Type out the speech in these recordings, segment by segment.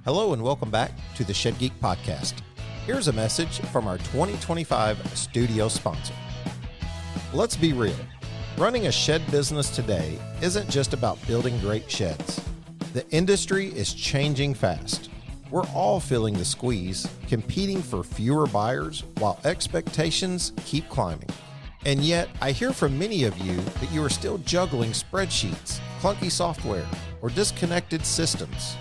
Hello and welcome back to the Shed Geek Podcast. Here's a message from our 2025 studio sponsor. Let's be real. Running a shed business today isn't just about building great sheds. The industry is changing fast. We're all feeling the squeeze, competing for fewer buyers while expectations keep climbing. And yet, I hear from many of you that you are still juggling spreadsheets, clunky software, or disconnected systems.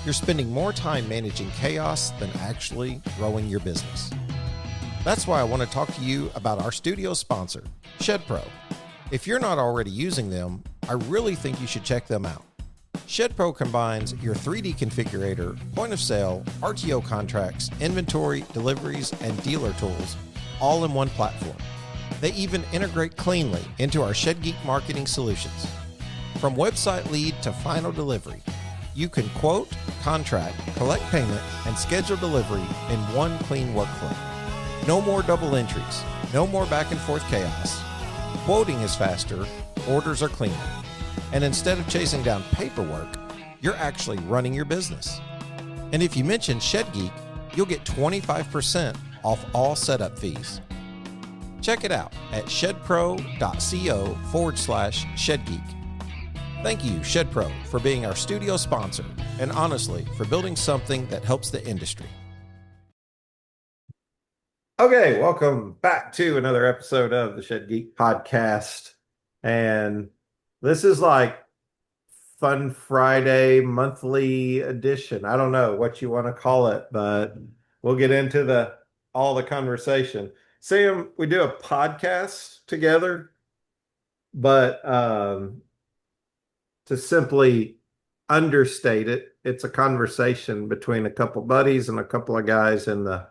You're spending more time managing chaos than actually growing your business. That's why I want to talk to you about our studio sponsor, ShedPro. If you're not already using them, I really think you should check them out. ShedPro combines your 3D configurator, point of sale, RTO contracts, inventory, deliveries, and dealer tools all in one platform. They even integrate cleanly into our Shed Geek marketing solutions. From website lead to final delivery, you can quote, contract, collect payment, and schedule delivery in one clean workflow. No more double entries, no more back and forth chaos. Quoting is faster, orders are cleaner. And instead of chasing down paperwork, you're actually running your business. And if you mention Shed Geek, you'll get 25% off all setup fees. Check it out at shedpro.co/ShedGeek. Thank you, ShedPro, for being our studio sponsor, and honestly, for building something that helps the industry. Okay, welcome back to another episode of the Shed Geek Podcast. And this is like Fun Friday monthly edition. I don't know what you want to call it, but we'll get into all the conversation. Sam, we do a podcast together, but to simply understate it, it's a conversation between a couple buddies and a couple of guys in the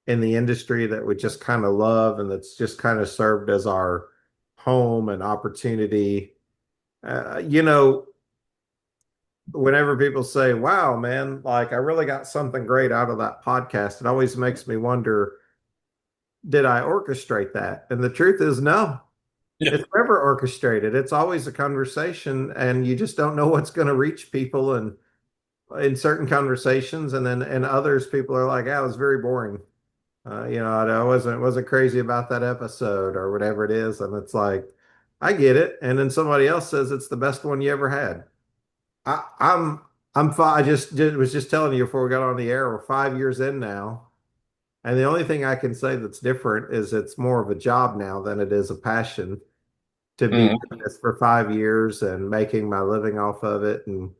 industry that we just kind of love, and that's just kind of served as our home and opportunity. Whenever people say, wow, man, like I really got something great out of that podcast, it always makes me wonder, did I orchestrate that? And the truth is, no. Yeah. It's never orchestrated. It's always a conversation, and you just don't know what's going to reach people. And in certain conversations, and then in others, people are like, "Ah, it was very boring." I wasn't crazy about that episode or whatever it is. And it's like, I get it. And then somebody else says it's the best one you ever had. I'm fine. I was just telling you before we got on the air, we're 5 years in now. And the only thing I can say that's different is it's more of a job now than it is a passion to be doing this for 5 years and making my living off of it. And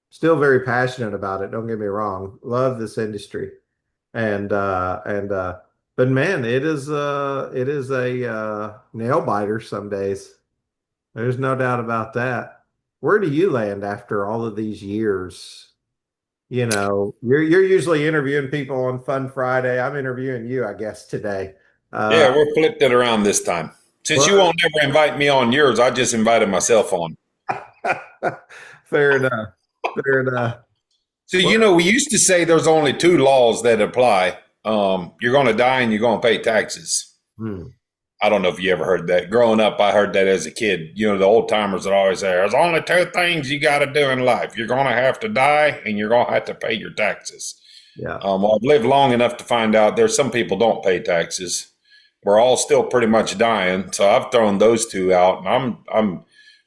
still very passionate about it. Don't get me wrong. Love this industry. But man, it is a nail biter some days. There's no doubt about that. Where do you land after all of these years? You're usually interviewing people on Fun Friday. I'm interviewing you, I guess, today. Yeah, we're flipped it around this time. Since you won't ever invite me on yours, I just invited myself on. Fair enough. So, we used to say there's only two laws that apply. You're going to die and you're going to pay taxes. I don't know if you ever heard that. Growing up, I heard that as a kid. The old timers would always say, there's only two things you got to do in life. You're going to have to die and you're going to have to pay your taxes. Yeah. Well, I've lived long enough to find out there's some people don't pay taxes. We're all still pretty much dying. So I've thrown those two out, and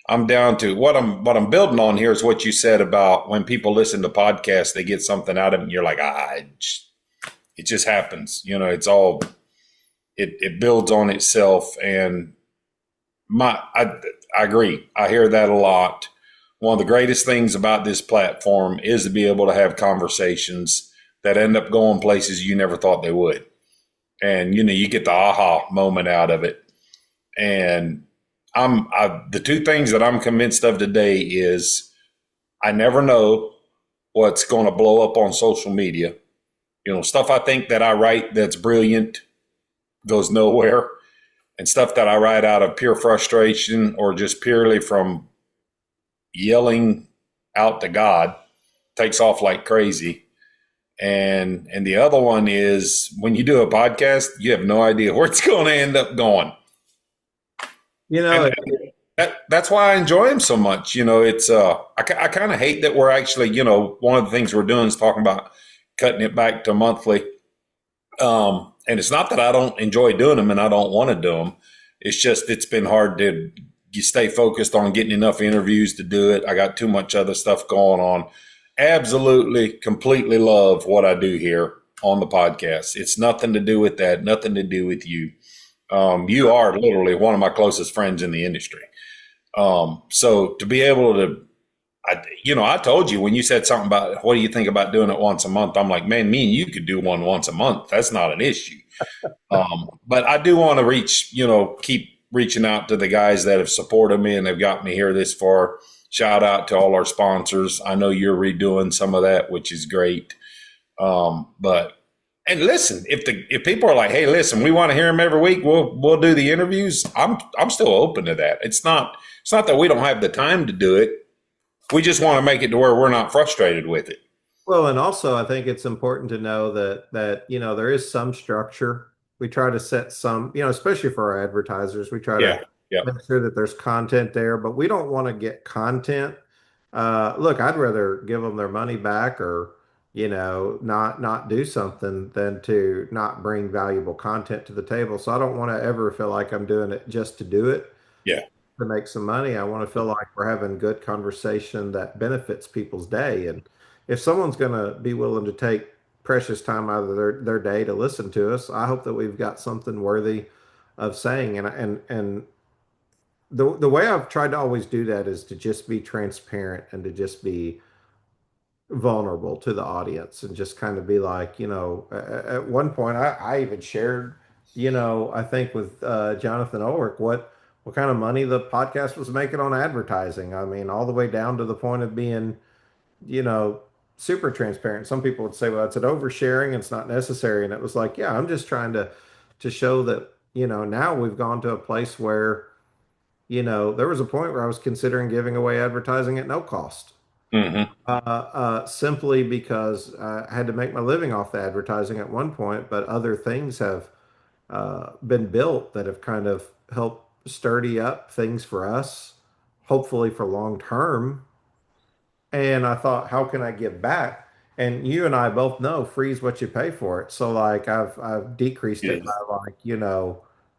I'm down to what I'm building on here is what you said about when people listen to podcasts, they get something out of it and you're like, it just happens. It's all, it builds on itself. And I agree. I hear that a lot. One of the greatest things about this platform is to be able to have conversations that end up going places you never thought they would. And, you get the aha moment out of it. And the two things that I'm convinced of today is I never know what's going to blow up on social media. Stuff I think that I write that's brilliant goes nowhere, and stuff that I write out of pure frustration or just purely from yelling out to God takes off like crazy. And the other one is when you do a podcast, you have no idea where it's going to end up going. That's why I enjoy him so much. It's I kind of hate that we're actually, one of the things we're doing is talking about cutting it back to monthly. And it's not that I don't enjoy doing them and I don't want to do them. It's just it's been hard to you stay focused on getting enough interviews to do it. I got too much other stuff going on. Absolutely, completely love what I do here on the podcast. It's nothing to do with that, nothing to do with you. You are literally one of my closest friends in the industry. So to be able to, I told you when you said something about what do you think about doing it once a month, I'm like, man, me and you could do one once a month. That's not an issue. But I do want to keep reaching out to the guys that have supported me and they've got me here this far. Shout out to all our sponsors. I know you're redoing some of that, which is great. But and listen, if people are like, hey, listen, we want to hear them every week, we'll do the interviews. I'm still open to that. It's not that we don't have the time to do it. We just want to make it to where we're not frustrated with it. Well, and also I think it's important to know that there is some structure. We try to set some, especially for our advertisers, we try Yeah. to Yeah. make sure that there's content there, but we don't want to get content. Look, I'd rather give them their money back or, not do something than to not bring valuable content to the table. So I don't want to ever feel like I'm doing it just to do it Yeah. to make some money. I want to feel like we're having good conversation that benefits people's day. And if someone's going to be willing to take precious time out of their day to listen to us, I hope that we've got something worthy of saying. And the way I've tried to always do that is to just be transparent and to just be vulnerable to the audience and just kind of be like, at one point I even shared, I think with Jonathan Ulrich, what kind of money the podcast was making on advertising. I mean, all the way down to the point of being, you know, super transparent. Some people would say, well, it's an oversharing, it's not necessary. And it was like, yeah, I'm just trying to show that, now we've gone to a place where, there was a point where I was considering giving away advertising at no cost. Hmm. Simply because I had to make my living off the advertising at one point, but other things have been built that have kind of helped sturdy up things for us, hopefully for long term. And I thought, how can I give back? And you and I both know free's what you pay for it. So like I've decreased it by Yes. like,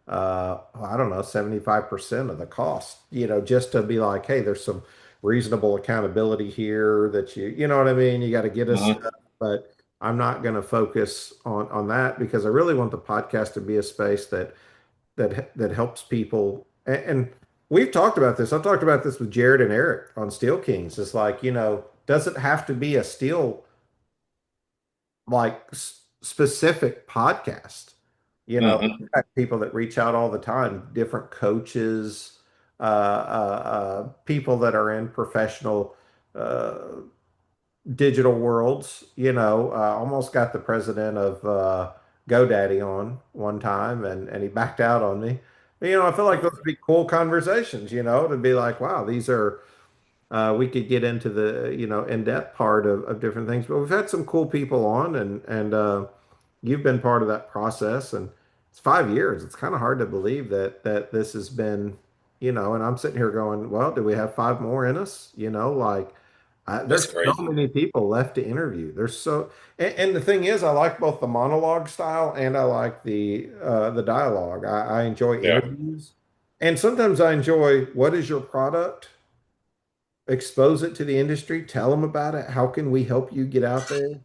I don't know, 75% of the cost, just to be like, hey, there's some reasonable accountability here that you know what I mean? You got to get us Hmm. stuff, but I'm not going to focus on that because I really want the podcast to be a space that helps people. And we've talked about this. I've talked about this with Jared and Eric on Steel Kings. It's like, does it have to be a steel like specific podcast? Hmm. We've got people that reach out all the time, different coaches, people that are in professional uh, digital worlds. Almost got the president of GoDaddy on one time, and he backed out on me. But, I feel like those would be cool conversations. To be like, wow, these are we could get into the in-depth part of different things. But we've had some cool people on, and you've been part of that process, and it's 5 years. It's kind of hard to believe that this has been, and I'm sitting here going, well, do we have five more in us? Like That's there's so crazy. many people left to interview. And the thing is, I like both the monologue style and I like the dialogue. I enjoy Yeah. interviews, and sometimes I enjoy what is your product, expose it to the industry, tell them about it. How can we help you get out there?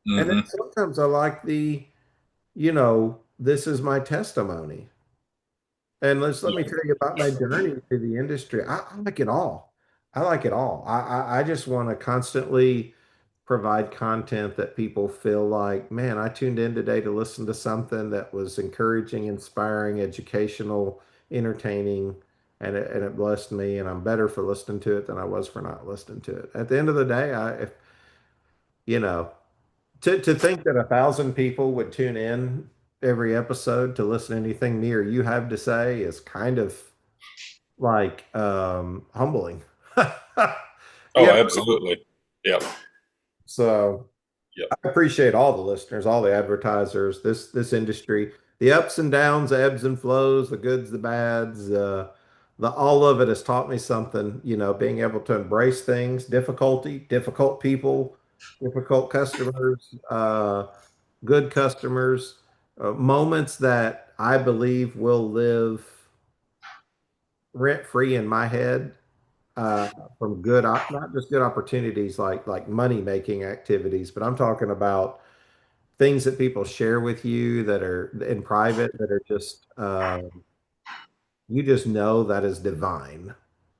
And then Hmm. sometimes I like this is my testimony. And let me Yeah. tell you about my journey through the industry. I like it all. I like it all. I just want to constantly provide content that people feel like, man, I tuned in today to listen to something that was encouraging, inspiring, educational, entertaining, and it blessed me. And I'm better for listening to it than I was for not listening to it. At the end of the day, if you know, to think that 1,000 people would tune in every episode to listen to anything me or you have to say is kind of like humbling. Oh, Yeah. absolutely. Yeah. So Yeah. I appreciate all the listeners, all the advertisers, this industry, the ups and downs, the ebbs and flows, the goods, the bads. all of it has taught me something, being able to embrace things, difficulty, difficult people, difficult customers, good customers, moments that I believe will live rent free in my head, from not just good opportunities like money making activities, but I'm talking about things that people share with you that are in private that are just, you just know that is divine,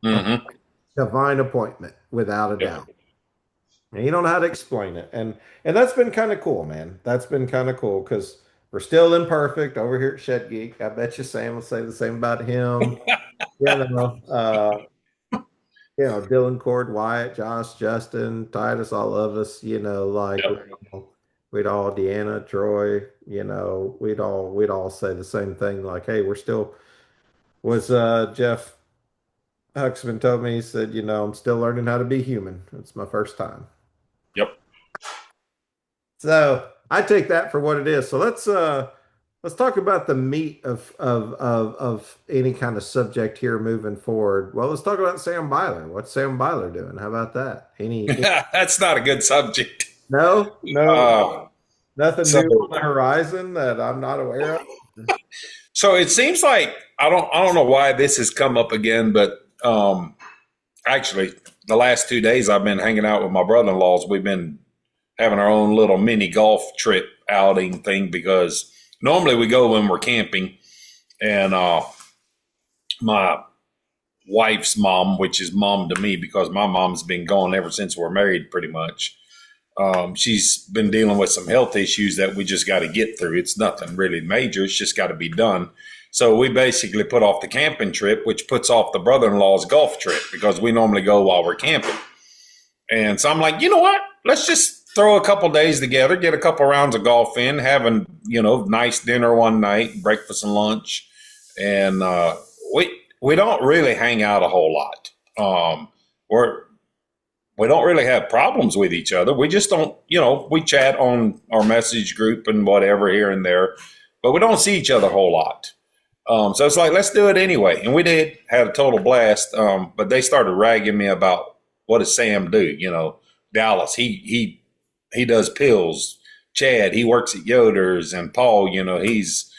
a Mm-hmm. divine appointment without a Yep. doubt. And you don't know how to explain it. And that's been kind of cool, man. That's been kind of cool because we're still imperfect over here at Shed Geek. I bet you Sam will say the same about him. You know, uh, Dylan, Cord, Wyatt, Josh, Justin, Titus, all of us, like Yep. we'd all Deanna, Troy, we'd all say the same thing, like, hey, we're still was Jeff Huxman told me, he said, I'm still learning how to be human. It's my first time. Yep. So I take that for what it is. So let's talk about the meat of any kind of subject here moving forward. Well, let's talk about Sam Byler. What's Sam Byler doing? How about that? That's not a good subject. No, Uh, nothing so new on the horizon that I'm not aware of. so it seems like I don't know why this has come up again, but actually the last 2 days I've been hanging out with my brother-in-laws. We've been having our own little mini golf trip outing thing because normally we go when we're camping, and my wife's mom, which is mom to me because my mom's been gone ever since we're married pretty much. She's been dealing with some health issues that we just got to get through. It's nothing really major. It's just got to be done. So we basically put off the camping trip, which puts off the brother-in-law's golf trip because we normally go while we're camping. And so I'm like, you know what? Let's just throw a couple days together, get a couple rounds of golf in, having, nice dinner one night, breakfast and lunch. And we don't really hang out a whole lot. We don't really have problems with each other. We just don't, we chat on our message group and whatever here and there, but we don't see each other a whole lot. So it's like, let's do it anyway. And we did, had a total blast. But they started ragging me about what does Sam do? Dallas, he does pills. Chad, he works at Yoder's, and Paul, he's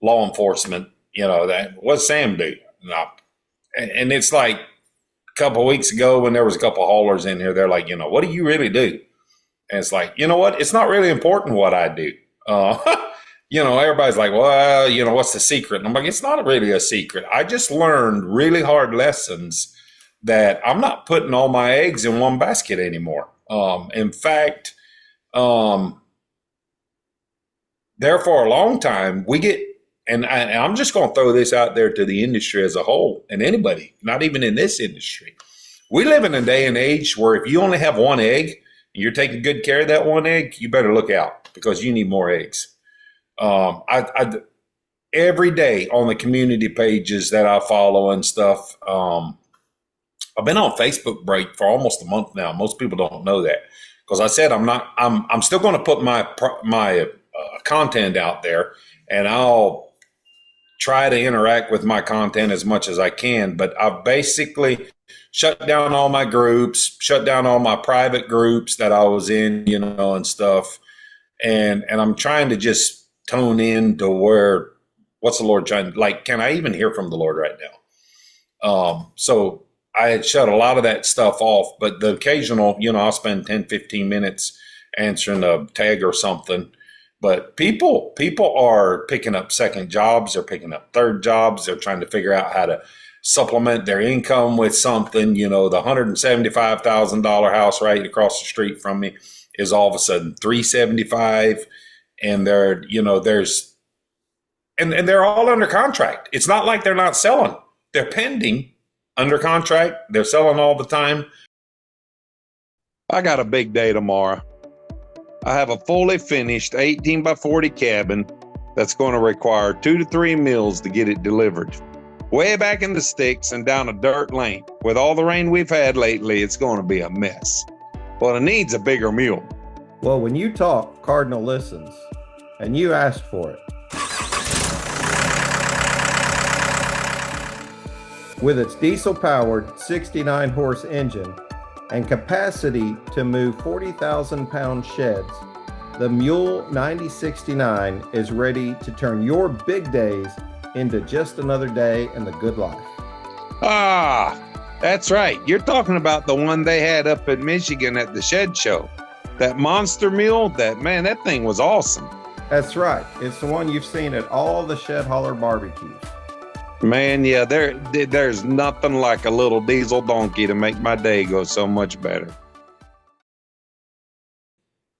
law enforcement. What's Sam do? No. And it's like a couple of weeks ago when there was a couple of haulers in here, they're like, what do you really do? And it's like, you know what? It's not really important what I do. Everybody's like, well, what's the secret? And I'm like, it's not really a secret. I just learned really hard lessons that I'm not putting all my eggs in one basket anymore. In fact, there for a long time, we get, and I'm just going to throw this out there to the industry as a whole and anybody, not even in this industry. We live in a day and age where if you only have one egg and you're taking good care of that one egg, you better look out because you need more eggs. Every day on the community pages that I follow and stuff, I've been on Facebook break for almost a month now. Most people don't know that because I said I'm still going to put my content out there, and I'll try to interact with my content as much as I can. But I've basically shut down all my groups, shut down all my private groups that I was in, and stuff. And I'm trying to just tone in to where, what's the Lord trying, like, can I even hear from the Lord right now? So I had shut a lot of that stuff off, but the occasional, I'll spend 10, 15 minutes answering a tag or something. But people are picking up second jobs. They're picking up third jobs. They're trying to figure out how to supplement their income with something. The $175,000 house right across the street from me is all of a sudden $375,000. And and they're all under contract. It's not like they're not selling. They're pending under contract. They're selling all the time. I got a big day tomorrow. I have a fully finished 18 by 40 cabin that's going to require 2 to 3 mules to get it delivered. Way back in the sticks and down a dirt lane. With all the rain we've had lately, it's going to be a mess. Well, it needs a bigger mule. Well, when you talk, Cardinal listens, and you asked for it. With its diesel-powered 69-horse engine and capacity to move 40,000-pound sheds, the Mule 9069 is ready to turn your big days into just another day in the good life. Ah, that's right. You're talking about the one they had up in Michigan at the shed show. That monster mule, that thing was awesome. That's right. It's the one you've seen at all the shed hauler barbecues. Man, yeah, there's nothing like a little diesel donkey to make my day go so much better.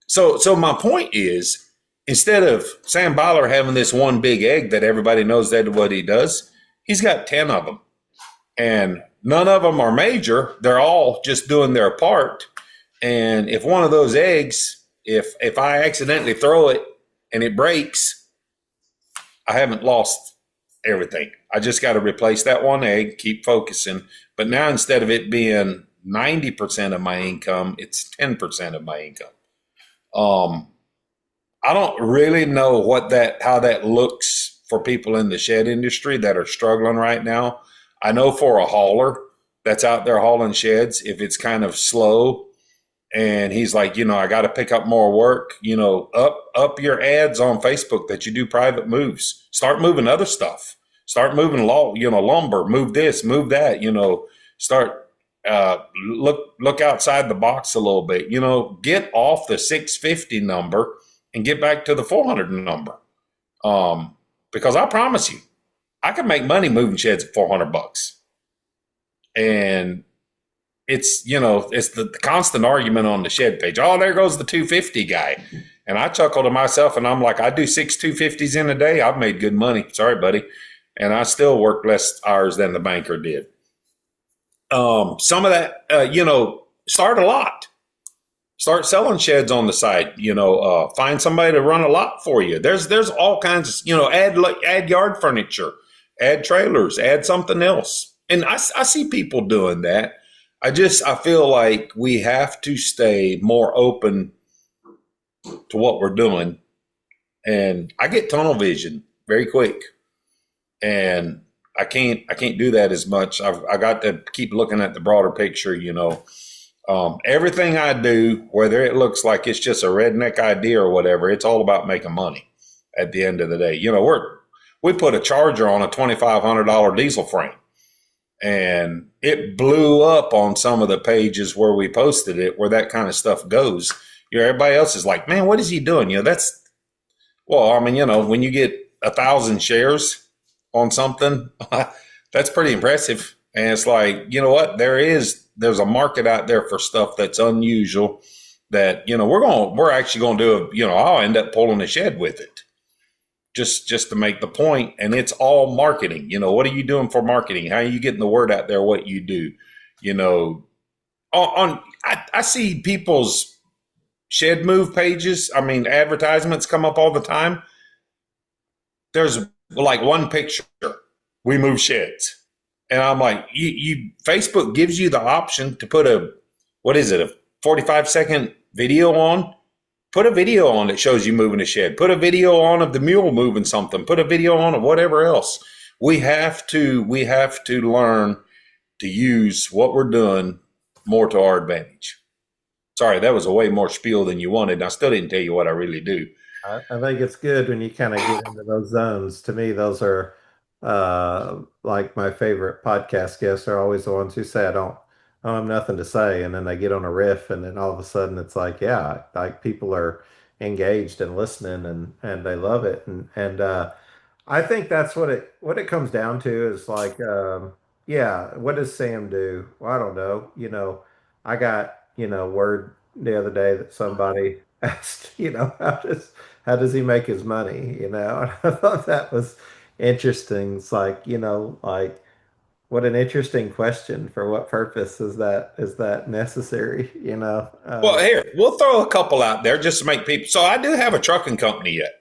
So my point is, instead of Sam Byler having this one big egg that everybody knows that what he does, he's got 10 of them. And none of them are major. They're all just doing their part. And if one of those eggs, if I accidentally throw it and it breaks, I haven't lost everything. I just got to replace that one egg, keep focusing. But now instead of it being 90% of my income, it's 10% of my income. I don't really know how that looks for people in the shed industry that are struggling right now. I know for a hauler that's out there hauling sheds, if it's kind of slow and he's like, I got to pick up more work, up your ads on Facebook that you do private moves. Start moving other stuff. Start moving lumber, move this, move that, start look outside the box a little bit, get off the 650 number and get back to the 400 number. Because I promise you, I can make money moving sheds at $400. And it's the constant argument on the shed page. Oh, there goes the 250 guy. And I chuckle to myself and I'm like, I do 6 250s in a day. I've made good money. Sorry, buddy. And I still work less hours than the banker did. Some of that, start a lot. Start selling sheds on the side. Find somebody to run a lot for you. There's all kinds of, add yard furniture, add trailers, add something else. And I see people doing that. I feel like we have to stay more open to what we're doing. And I get tunnel vision very quick. And I can't do that as much. I got to keep looking at the broader picture, everything I do, whether it looks like it's just a redneck idea or whatever, it's all about making money at the end of the day. We put a charger on a $2,500 diesel frame and it blew up on some of the pages where we posted it, where that kind of stuff goes. Everybody else is like, man, what is he doing? When you get 1,000 shares on something, that's pretty impressive. And it's like, you know what? There's a market out there for stuff that's unusual that, we're actually going to do I'll end up pulling a shed with it just to make the point. And it's all marketing. What are you doing for marketing? How are you getting the word out there? What you do, I see people's shed move pages. Advertisements come up all the time. There's like one picture, we move sheds. And I'm like, Facebook gives you the option to put a 45-second video on? Put a video on that shows you moving a shed. Put a video on of the mule moving something. Put a video on of whatever else. We have to learn to use what we're doing more to our advantage. Sorry, that was a way more spiel than you wanted. I still didn't tell you what I really do. I think it's good when you kind of get into those zones. To me, those are like my favorite podcast guests are always the ones who say, I don't have nothing to say. And then they get on a riff and then all of a sudden it's like, yeah, like people are engaged and listening and they love it. And I think that's what it comes down to is like, yeah, what does Sam do? Well, I don't know. I got, word the other day that somebody asked, how does he make his money? And I thought that was interesting. It's like, like what an interesting question. For what purpose is that necessary? Well, here, we'll throw a couple out there just to make people. So I do have a trucking company yet.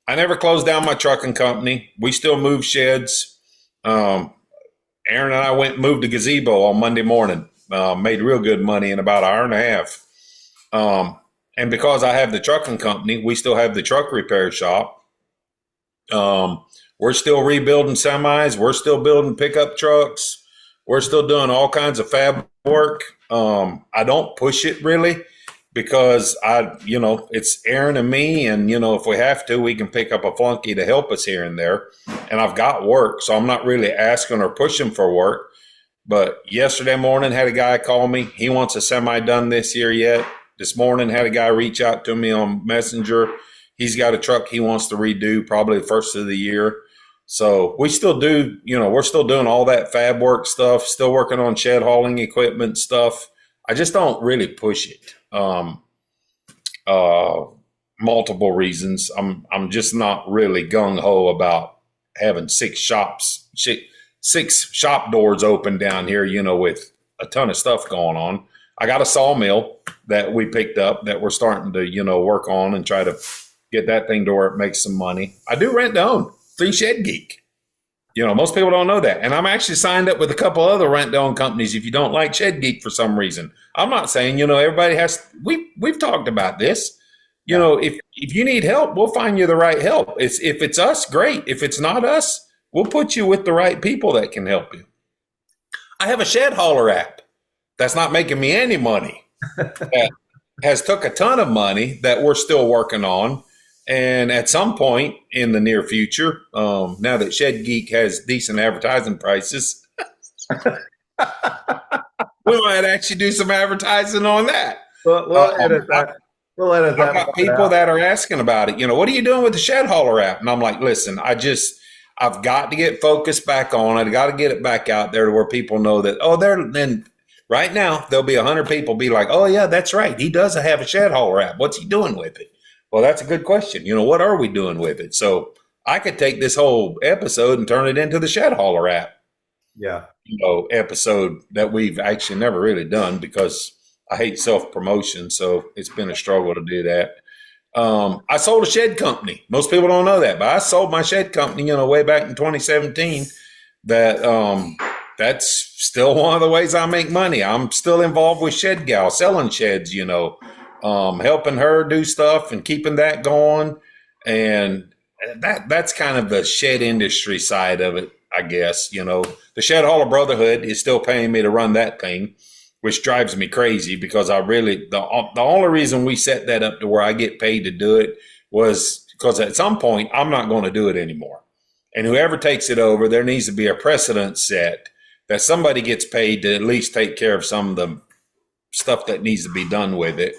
I never closed down my trucking company. We still move sheds. Aaron and I went and moved a gazebo on Monday morning. Made real good money in about an hour and a half. And because I have the trucking company, we still have the truck repair shop. We're still rebuilding semis. We're still building pickup trucks. We're still doing all kinds of fab work. I don't push it really because it's Aaron and me, and if we have to, we can pick up a flunky to help us here and there. And I've got work, so I'm not really asking or pushing for work. But yesterday morning had a guy call me. He wants a semi done this year yet. This morning had a guy reach out to me on Messenger. He's got a truck he wants to redo probably the first of the year. So we still do, we're still doing all that fab work stuff, still working on shed hauling equipment stuff. I just don't really push it. Multiple reasons. I'm just not really gung ho about having six shop doors open down here, with a ton of stuff going on. I got a sawmill that we picked up that we're starting to, work on and try to get that thing to where it makes some money. I do rent to own through Shed Geek. Most people don't know that. And I'm actually signed up with a couple other rent to own companies if you don't like Shed Geek for some reason. I'm not saying, everybody has, we've talked about this. If you need help, we'll find you the right help. If it's us, great. If it's not us, we'll put you with the right people that can help you. I have a shed hauler app that's not making me any money. That has took a ton of money that we're still working on. And at some point in the near future, now that Shed Geek has decent advertising prices, we might actually do some advertising on that. We'll edit that. We'll edit that. I've got people that are asking about it. What are you doing with the shed hauler app? And I'm like, listen, I've got to get focused back on it. I got to get it back out there to where people know that, then right now there'll be 100 people be like, oh yeah, that's right. He does have a shed hauler app. What's he doing with it? Well, that's a good question. What are we doing with it? So I could take this whole episode and turn it into the shed hauler app. Yeah. Episode that we've actually never really done because I hate self-promotion. So it's been a struggle to do that. I sold a shed company. Most people don't know that, but I sold my shed company, way back in 2017. That's still one of the ways I make money. I'm still involved with Shed Gal, selling sheds, helping her do stuff and keeping that going. And that's kind of the shed industry side of it, I guess. The Shed Hauler Brotherhood is still paying me to run that thing, which drives me crazy because the only reason we set that up to where I get paid to do it was because at some point I'm not going to do it anymore. And whoever takes it over, there needs to be a precedent set that somebody gets paid to at least take care of some of the stuff that needs to be done with it.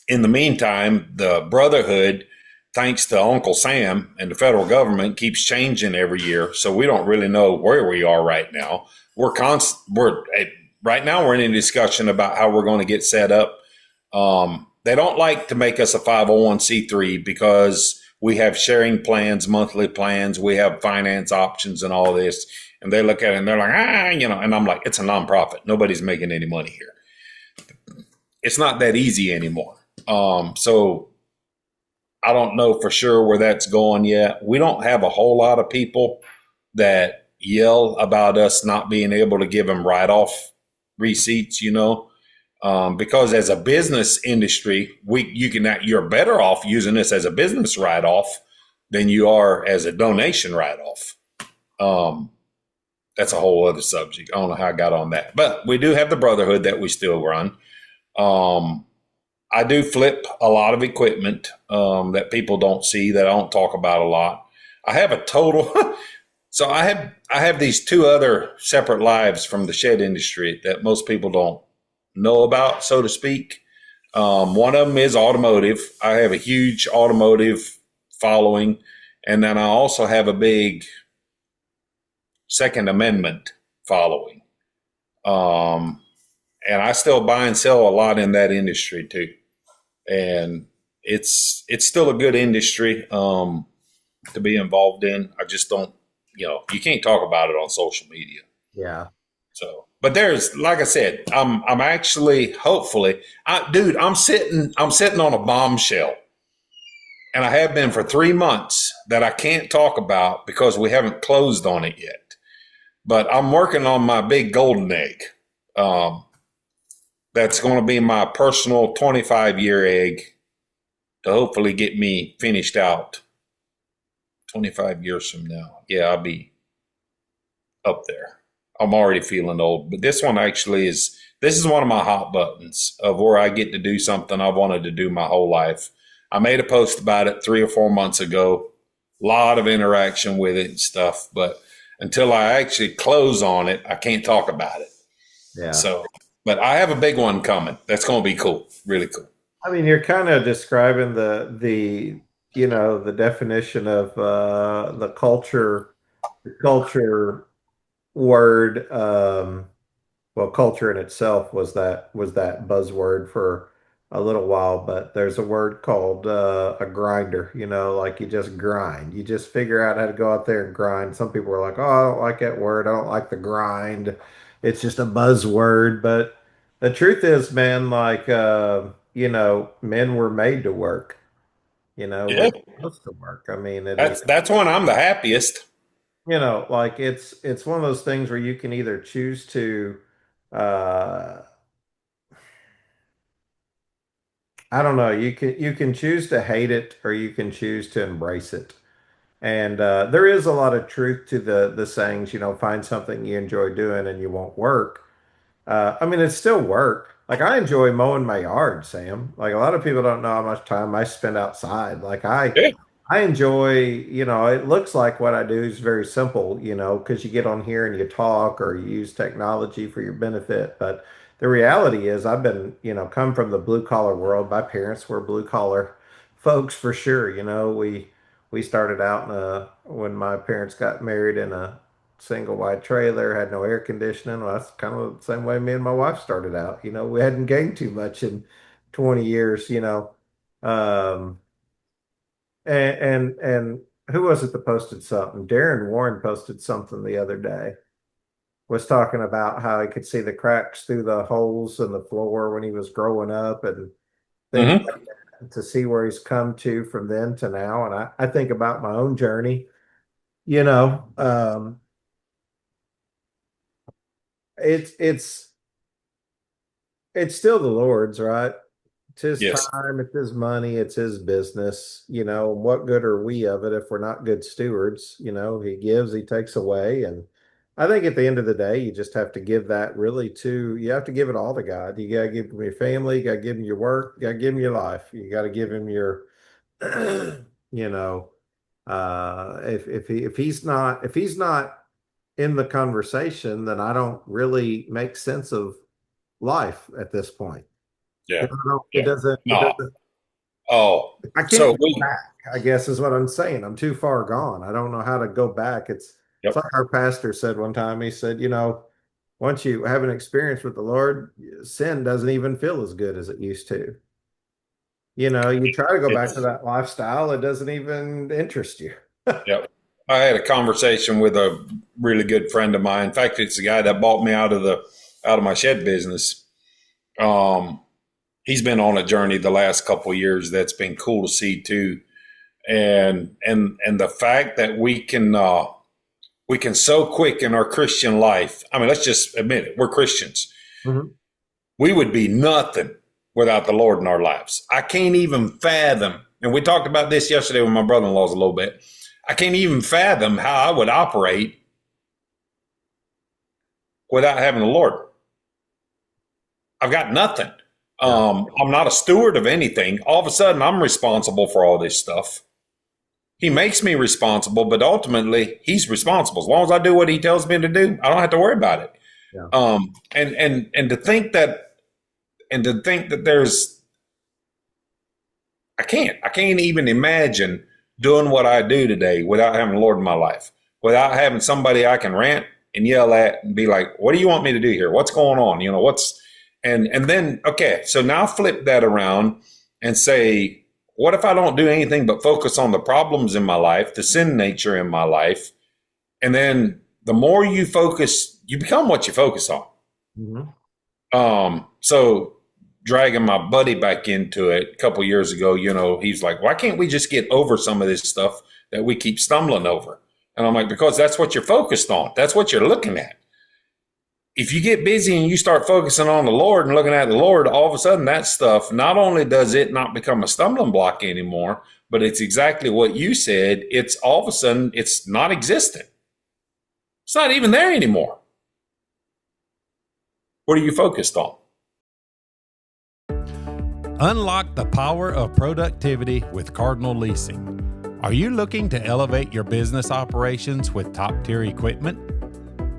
In the meantime, the Brotherhood, thanks to Uncle Sam and the federal government, keeps changing every year. So we don't really know where we are right now. Right now we're in a discussion about how we're going to get set up. They don't like to make us a 501c3 because we have sharing plans, monthly plans. We have finance options and all this. And they look at it and they're like, and I'm like, it's a nonprofit. Nobody's making any money here. It's not that easy anymore. So I don't know for sure where that's going yet. We don't have a whole lot of people that yell about us not being able to give them write-off receipts, because as a business industry, you're better off using this as a business write-off than you are as a donation write-off. That's a whole other subject. I don't know how I got on that, but we do have the Brotherhood that we still run. I do flip a lot of equipment that people don't see, that I don't talk about a lot. I have a total. So I have these two other separate lives from the shed industry that most people don't know about, so to speak. One of them is automotive. I have a huge automotive following, and then I also have a big Second Amendment following. And I still buy and sell a lot in that industry too. And it's still a good industry to be involved in. I just don't, you can't talk about it on social media. Yeah. So, but there's, like I said, I'm actually, hopefully, I'm sitting on a bombshell, and I have been for 3 months that I can't talk about because we haven't closed on it yet. But I'm working on my big golden egg. That's going to be my personal 25-year egg to hopefully get me finished out 25 years from now. Yeah, up there. I'm already feeling old, but this one actually is. This is one of my hot buttons of where I get to do something I've wanted to do my whole life. I made a post about it 3 or 4 months ago. A lot of interaction with it and stuff, but until I actually close on it, I can't talk about it. Yeah. So, but I have a big one coming. That's going to be cool. Really cool. I mean, you're kind of describing the definition of the culture word. Well, culture in itself was that buzzword for a little while, but there's a word called a grinder. Like you just grind. You just figure out how to go out there and grind. Some people are like, "Oh, I don't like that word. I don't like the grind. It's just a buzzword." But the truth is, man, like men were made to work. We're Yeah, supposed to work. I mean, that's when I'm the happiest. like it's one of those things where you can either choose to uh I don't know, you can choose to hate it or you can choose to embrace it. And there is a lot of truth to the sayings, find something you enjoy doing and you won't work. I mean, it's still work. Like I enjoy mowing my yard, Sam. Like a lot of people don't know how much time I spend outside. Like I Yeah, I enjoy, it looks like what I do is very simple, because you get on here and you talk or you use technology for your benefit. But the reality is I've been, come from the blue collar world. My parents were blue collar folks for sure. We started out when my parents got married in a single wide trailer, had no air conditioning. Well, that's kind of the same way me and my wife started out. We hadn't gained too much in 20 years. Um, and who was it that posted something? Darren Warren posted something the other day, was talking about how he could see the cracks through the holes in the floor when he was growing up and things hmm like that, to see where he's come to from then to now. And I think about my own journey, you know, um, it's it's it's still the Lord's, right? It's his yes, time, it's his money, it's his business. What good are we of it if we're not good stewards? He gives, he takes away. And I think at the end of the day, you just have to give that really you have to give it all to God. You got to give him your family, you got to give him your work, you got to give him your life, you got to give him your, you know, if he's not in the conversation, then I don't really make sense of life at this point. yeah, It yeah. doesn't, it No, doesn't, oh, I can't so go back, I guess is what I'm saying. I'm too far gone. I don't know how to go back. It's yep, like our pastor said one time. He said, once you have an experience with the Lord, sin doesn't even feel as good as it used to. You try to go back to it's that lifestyle, it doesn't even interest you. yep. I had a conversation with a really good friend of mine. In fact, it's the guy that bought me out of my shed business. Um, he's been on a journey the last couple of years that's been cool to see too. And the fact that we can so quick in our Christian life. I mean, let's just admit it. We're Christians. Mhm. We would be nothing without the Lord in our lives. I can't even fathom, and we talked about this yesterday with my brother-in-laws a little bit. I can't even fathom how I would operate without having the Lord. I've got nothing. Yeah. I'm not a steward of anything. All of a sudden, I'm responsible for all this stuff. He makes me responsible, but ultimately, he's responsible. As long as I do what he tells me to do, I don't have to worry about it. Yeah. And to think that there's, I can't even imagine doing what I do today without having the Lord in my life, without having somebody I can rant and yell at and be like, what do you want me to do here? What's going on? And then, okay, so now flip that around and say, what if I don't do anything but focus on the problems in my life, the sin nature in my life? And then the more you focus, you become what you focus on. Mhm. So dragging my buddy back into it a couple years ago, he's like, why can't we just get over some of this stuff that we keep stumbling over? And I'm like, because that's what you're focused on. That's what you're looking at. If you get busy and you start focusing on the Lord and looking at the Lord, all of a sudden that stuff, not only does it not become a stumbling block anymore, but it's exactly what you said. It's all of a sudden, it's not existent. It's not even there anymore. What are you focused on? Unlock the power of productivity with Cardinal Leasing. Are you looking to elevate your business operations with top-tier equipment?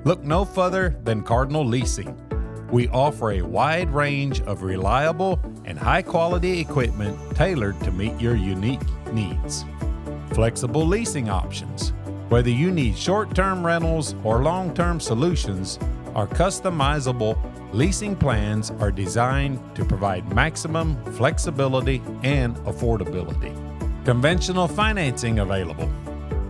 Look no further than Cardinal Leasing. We offer a wide range of reliable and high-quality equipment tailored to meet your unique needs. Flexible leasing options. Whether you need short-term rentals or long-term solutions, our customizable leasing plans are designed to provide maximum flexibility and affordability. Conventional financing available.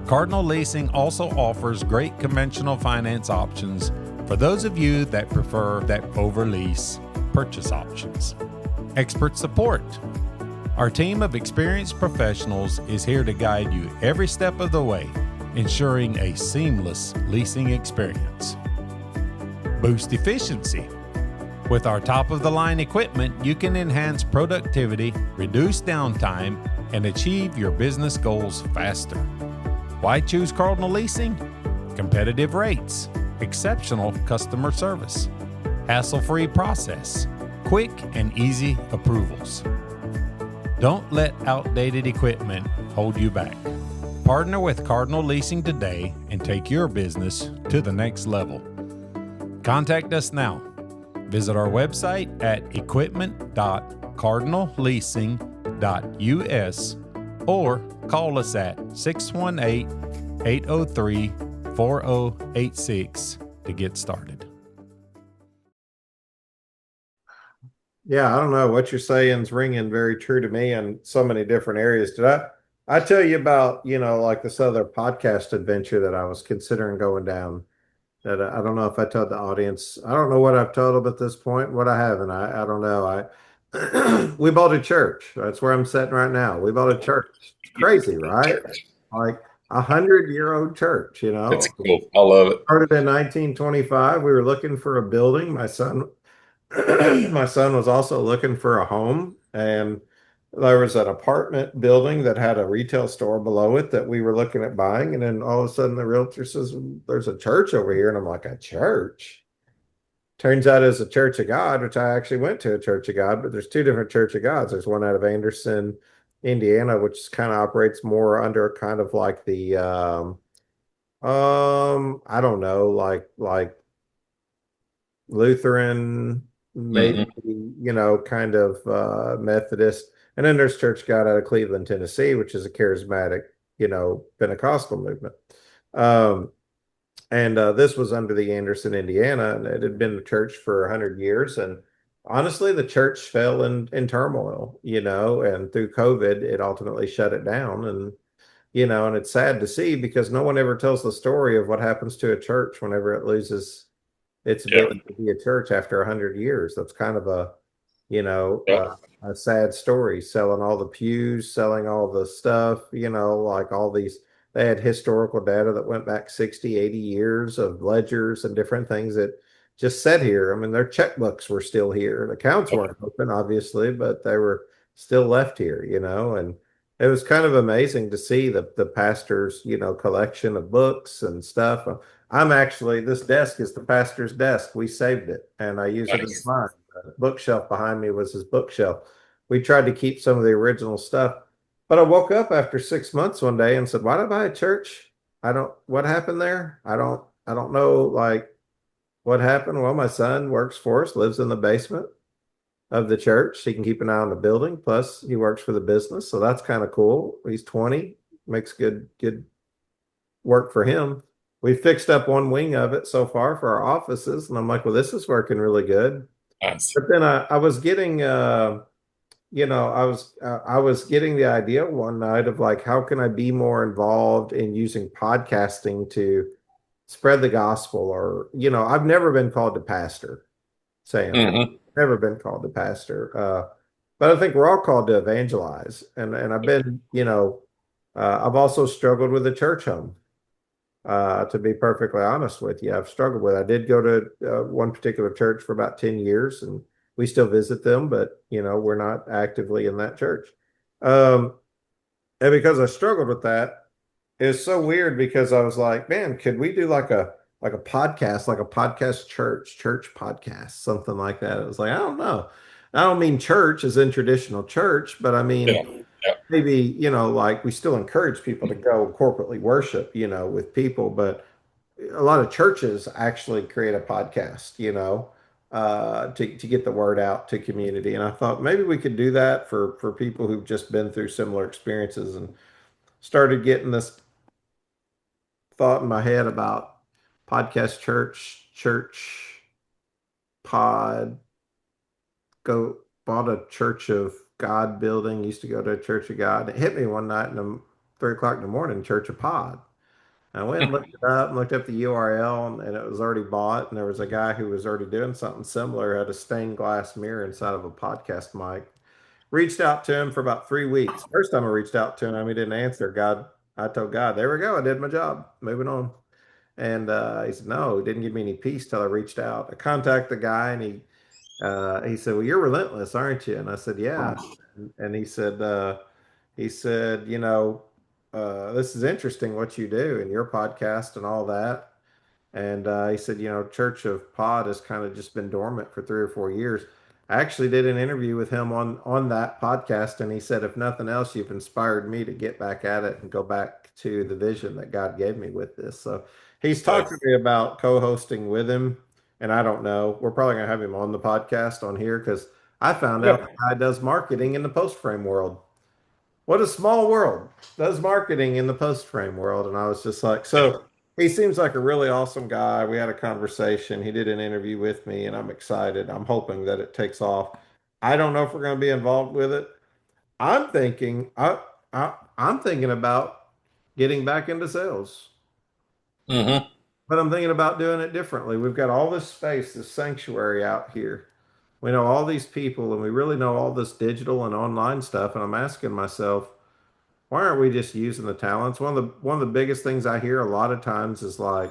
Cardinal Leasing also offers great conventional finance options for those of you that prefer that over-lease purchase options. Expert support. Our team of experienced professionals is here to guide you every step of the way, ensuring a seamless leasing experience. Boost efficiency. With our top-of-the-line equipment, you can enhance productivity, reduce downtime, and achieve your business goals faster. Why choose Cardinal Leasing? Competitive rates, exceptional customer service, hassle-free process, quick and easy approvals. Don't let outdated equipment hold you back. Partner with Cardinal Leasing today and take your business to the next level. Contact us now. Visit our website at equipment.cardinalleasing.us or call us at 618-803-4086 to get started. Yeah, I don't know what you're saying is ringing very true to me in so many different areas. Did I tell you about, like this other podcast adventure that I was considering going down? That I don't know if I told the audience. I don't know what I've told them at this point, what I haven't. I don't know. We bought a church. That's where I'm sitting right now. We bought a church. It's crazy, right? Like 100-year-old church, That's cool. I love it. Started in 1925. We were looking for a building. My son was also looking for a home, and there was an apartment building that had a retail store below it that we were looking at buying. And then all of a sudden the realtor says, there's a church over here. And I'm like, a church? Turns out it's a Church of God, which I actually went to a Church of God, but there's two different Church of Gods. There's one out of Anderson, Indiana, which kind of operates more under kind of like the, I don't know, like Lutheran, maybe, kind of Methodist. And then there's Church God out of Cleveland, Tennessee, which is a charismatic, Pentecostal movement. And this was under the Anderson, Indiana, and it had been a church for 100 years. And honestly, the church fell in turmoil, and through COVID, it ultimately shut it down. And, and it's sad to see because no one ever tells the story of what happens to a church whenever it loses its ability to be a church after 100 years. That's kind of a sad story, selling all the pews, selling all the stuff, like all these, they had historical data that went back 60, 80 years of ledgers and different things that just sat here. I mean, their checkbooks were still here. The accounts weren't open, obviously, but they were still left here, and it was kind of amazing to see the pastor's, collection of books and stuff. This desk is the pastor's desk. We saved it and I use it as mine. The bookshelf behind me was his bookshelf. We tried to keep some of the original stuff, but I woke up after 6 months one day and said, why did I buy a church? What happened there? I don't know, like what happened. Well, my son works for us, lives in the basement of the church. He can keep an eye on the building. Plus he works for the business. So that's kind of cool. He's 20, makes good work for him. We fixed up one wing of it so far for our offices. And I'm like, well, this is working really good. Nice. But then I was getting, I was getting the idea one night of like, how can I be more involved in using podcasting to spread the gospel? Or, I've never been called to pastor, Sam. Never been called to pastor. But I think we're all called to evangelize. And I've been, I've also struggled with the church home. To be perfectly honest with you, I've struggled with it. I did go to one particular church for about 10 years and we still visit them, but we're not actively in that church. And because I struggled with that, it's so weird because I was like, man, could we do like a like a podcast church podcast, something like that. It was like, I don't know. I don't mean church as in traditional church, but I Yeah. mean Yeah. maybe, like we still encourage people to go corporately worship, with people, but a lot of churches actually create a podcast, to get the word out to community. And I thought maybe we could do that for people who've just been through similar experiences, and started getting this thought in my head about podcast church pod, go bought a Church of God building, used to go to a Church of God. It hit me one night in the 3 o'clock in the morning, Church of Pod. I went and looked it up and looked up the URL, and it was already bought. And there was a guy who was already doing something similar, had a stained glass mirror inside of a podcast mic. Reached out to him for about 3 weeks. First time I reached out to him, he didn't answer. I told God, there we go. I did my job. Moving on. And he said, no, he didn't give me any peace till I reached out. I contacted the guy, and he said, well, you're relentless, aren't you? And I said, yeah. And he said, this is interesting what you do in your podcast and all that. And he said, Church of Pod has kind of just been dormant for 3 or 4 years. I actually did an interview with him on that podcast, and he said, if nothing else, you've inspired me to get back at it and go back to the vision that God gave me with this. So he's talked to me about co-hosting with him, and I don't know. We're probably gonna have him on the podcast on here because I found out the guy does marketing in the post frame world. What a small world. Does marketing in the post frame world. And I was just like, so he seems like a really awesome guy. We had a conversation. He did an interview with me, and I'm excited. I'm hoping that it takes off. I don't know if we're going to be involved with it. I'm thinking, I'm thinking about getting back into sales, Mm-hmm. but I'm thinking about doing it differently. We've got all this space, this sanctuary out here. We know all these people, and we really know all this digital and online stuff. And I'm asking myself, why aren't we just using the talents? One of the biggest things I hear a lot of times is like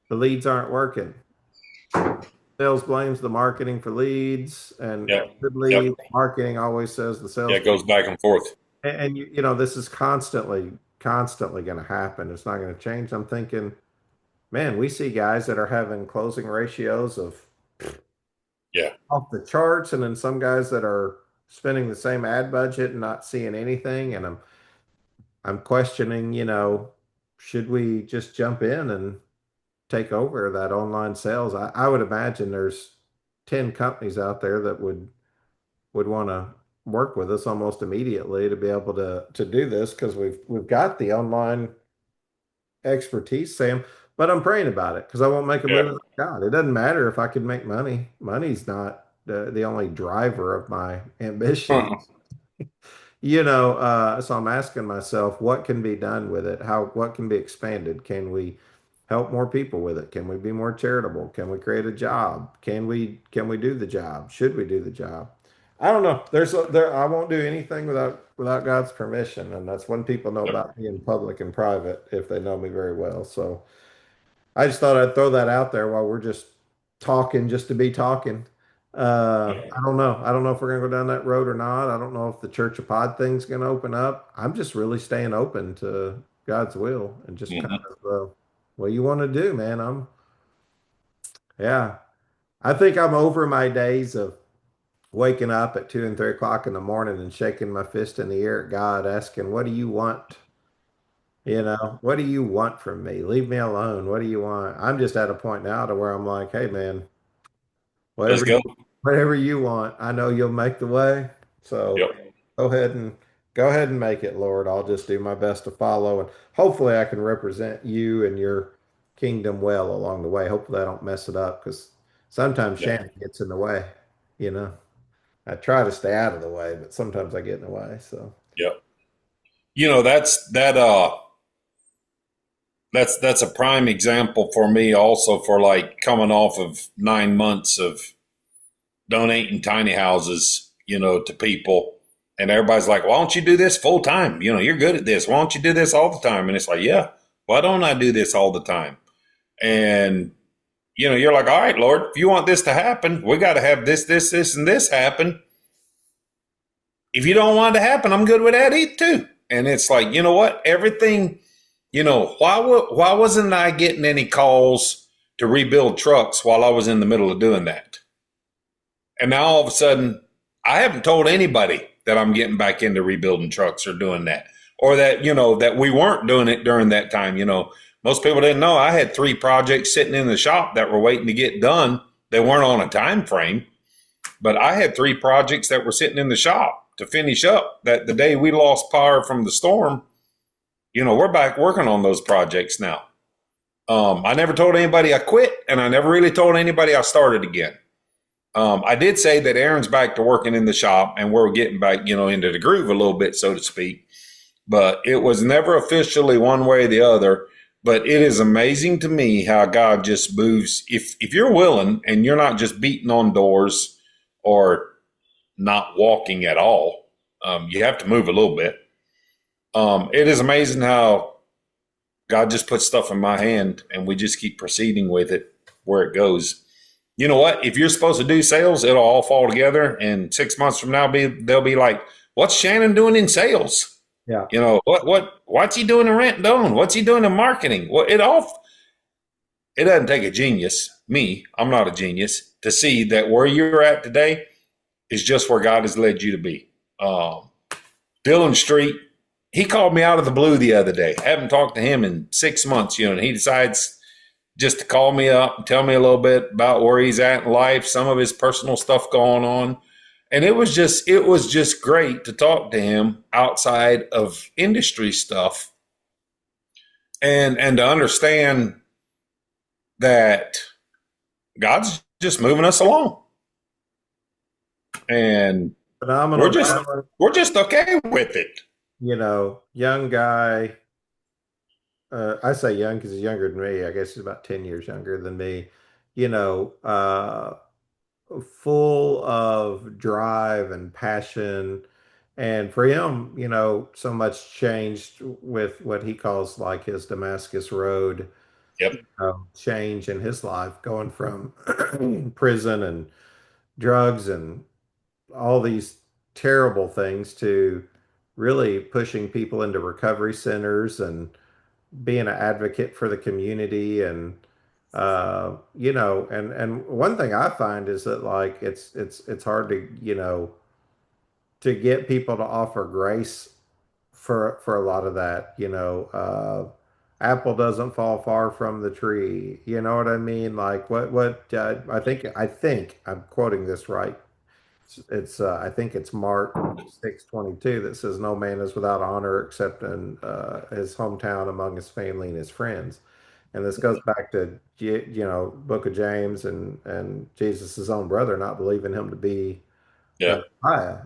the leads aren't working. Sales blames the marketing for leads, and Yeah. good Yep. lead marketing always says the Yeah. sales. It goes back and forth. And this is constantly going to happen. It's not going to change. I'm thinking, man, we see guys that are having closing ratios of Yeah. off the charts, and then some guys that are spending the same ad budget and not seeing anything. And I'm questioning, should we just jump in and take over that online sales? I would imagine there's 10 companies out there that would want to work with us almost immediately to be able to do this, because we've got the online expertise, Sam. But I'm praying about it because I won't make a move without God. It doesn't matter if I could make money. Money's not the only driver of my ambition. So I'm asking myself, what can be done with it? What can be expanded? Can we help more people with it? Can we be more charitable? Can we create a job? Can we do the job? Should we do the job? I don't know. I won't do anything without God's permission, and that's when people know about me in public and private, if they know me very well. So I just thought I'd throw that out there while we're just talking, just to be talking. I don't know. I don't know if we're gonna go down that road or not. I don't know if the Church of Pod thing's gonna open up. I'm just really staying open to God's will and just kind of what you want to do, man. Yeah. I think I'm over my days of waking up at 2 and 3 o'clock in the morning and shaking my fist in the air at God, asking, "What do you want? What do you want from me? Leave me alone. What do you want?" I'm just at a point now to where I'm like, "Hey, man, Let's whatever, go. whatever you want, I know you'll make the way. So Yep. go ahead and make it, Lord. I'll just do my best to follow, and hopefully I can represent you and your kingdom well along the way. Hopefully I don't mess it up, because sometimes Yeah. Shannon gets in the way. You know, I try to stay out of the way, but sometimes I get in the way. So Yep. That's a prime example for me also, for like coming off of 9 months of donating tiny houses, to people. And everybody's like, why don't you do this full time? You're good at this. Why don't you do this all the time? And it's like, yeah, why don't I do this all the time? And, you're like, all right, Lord, if you want this to happen, we got to have this, and this happen. If you don't want it to happen, I'm good with that too. And it's like, you know what? Everything why wasn't I getting any calls to rebuild trucks while I was in the middle of doing that? And now all of a sudden, I haven't told anybody that I'm getting back into rebuilding trucks or doing that, or that, that we weren't doing it during that time. Most people didn't know I had 3 projects sitting in the shop that were waiting to get done. They weren't on a time frame, but I had 3 projects that were sitting in the shop to finish up. That the day we lost power from the storm, we're back working on those projects now. I never told anybody I quit, and I never really told anybody I started again. I did say that Aaron's back to working in the shop, and we're getting back, into the groove a little bit, so to speak. But it was never officially one way or the other. But it is amazing to me how God just moves. If you're willing and you're not just beating on doors or not walking at all, you have to move a little bit. It is amazing how God just puts stuff in my hand and we just keep proceeding with it where it goes. You know what? If you're supposed to do sales, it'll all fall together. And 6 months from now, they'll be like, "What's Shannon doing in sales? Yeah. What's he doing in rent and own? What's he doing in marketing?" Well, it doesn't take a genius. Me, I'm not a genius, to see that where you're at today is just where God has led you to be. Dillon Street, he called me out of the blue the other day. I haven't talked to him in 6 months, and he decides just to call me up and tell me a little bit about where he's at in life, some of his personal stuff going on. And it was just great to talk to him outside of industry stuff and to understand that God's just moving us along. And Phenomenal. we're just okay with it. Young guy. I say young because he's younger than me. I guess he's about 10 years younger than me. Full of drive and passion. And for him, so much changed with what he calls like his Damascus Road Yep. change in his life, going from prison and drugs and all these terrible things to really pushing people into recovery centers and being an advocate for the community. And and one thing I find is that like it's hard to to get people to offer grace for a lot of that. Apple doesn't fall far from the tree. You know what I mean? Like what I think I'm quoting this right. It's I think it's Mark 6:22 that says, "No man is without honor except in his hometown, among his family and his friends." And this goes back to Book of James and Jesus' own brother not believing him to be Yeah. Messiah.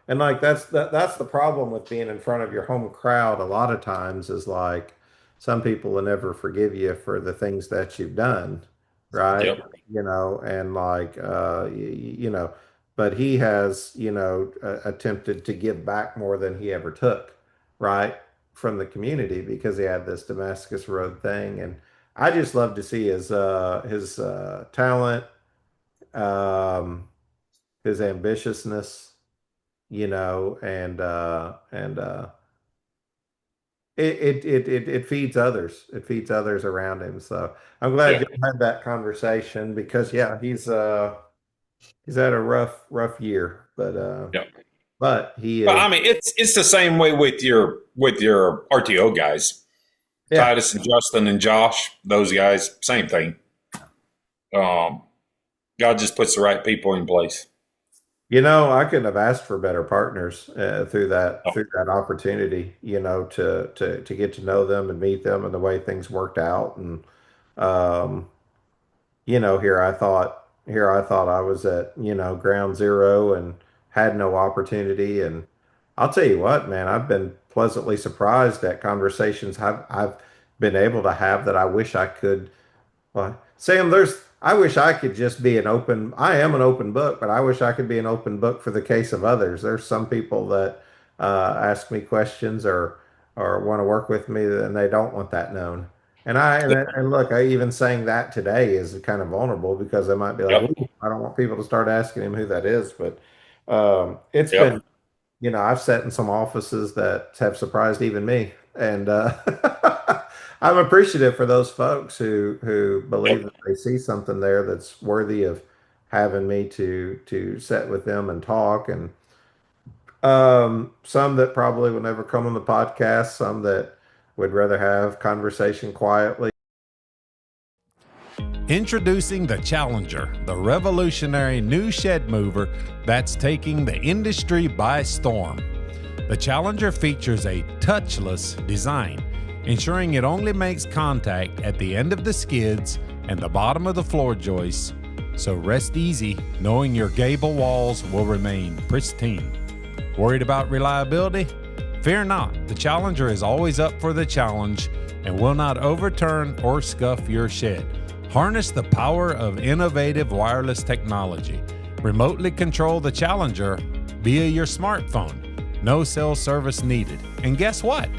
And like that's the problem with being in front of your home crowd a lot of times is like some people will never forgive you for the things that you've done, right? Yep. And like but he has, attempted to give back more than he ever took, right? From the community because he had this Damascus Road thing. And I just love to see his talent, um, his ambitiousness, and it feeds others. It feeds others around him. So I'm glad Yeah. you had that conversation because yeah, he's had a rough year, Yeah. but he Well, is I mean, it's the same way with your RTO guys, yeah. Titus and Justin and Josh. Those guys, same thing. God just puts the right people in place. I couldn't have asked for better partners through that Oh, opportunity, to get to know them and meet them and the way things worked out. And um, here I thought I was at, ground zero and had no opportunity. And I'll tell you what, man, I've been pleasantly surprised at conversations I've been able to have that I wish I could. Well, Sam, I wish I could just be I am an open book, but I wish I could be an open book for the case of others. There's some people that ask me questions or want to work with me and they don't want that known. And look, I even saying that today is kind of vulnerable because they might be like, yep. "Ooh, I don't want people to start asking him who that is." But it's been, Yep. I've sat in some offices that have surprised even me. And I'm appreciative for those folks who believe Yep. that they see something there that's worthy of having me to sit with them and talk. And some that probably will never come on the podcast, some that would rather have conversation quietly. Introducing the Challenger, the revolutionary new shed mover that's taking the industry by storm. The Challenger features a touchless design, ensuring it only makes contact at the end of the skids and the bottom of the floor joists, so rest easy knowing your gable walls will remain pristine. Worried about reliability? Fear not, the Challenger is always up for the challenge and will not overturn or scuff your shed. Harness the power of innovative wireless technology. Remotely control the Challenger via your smartphone. No cell service needed. And guess what?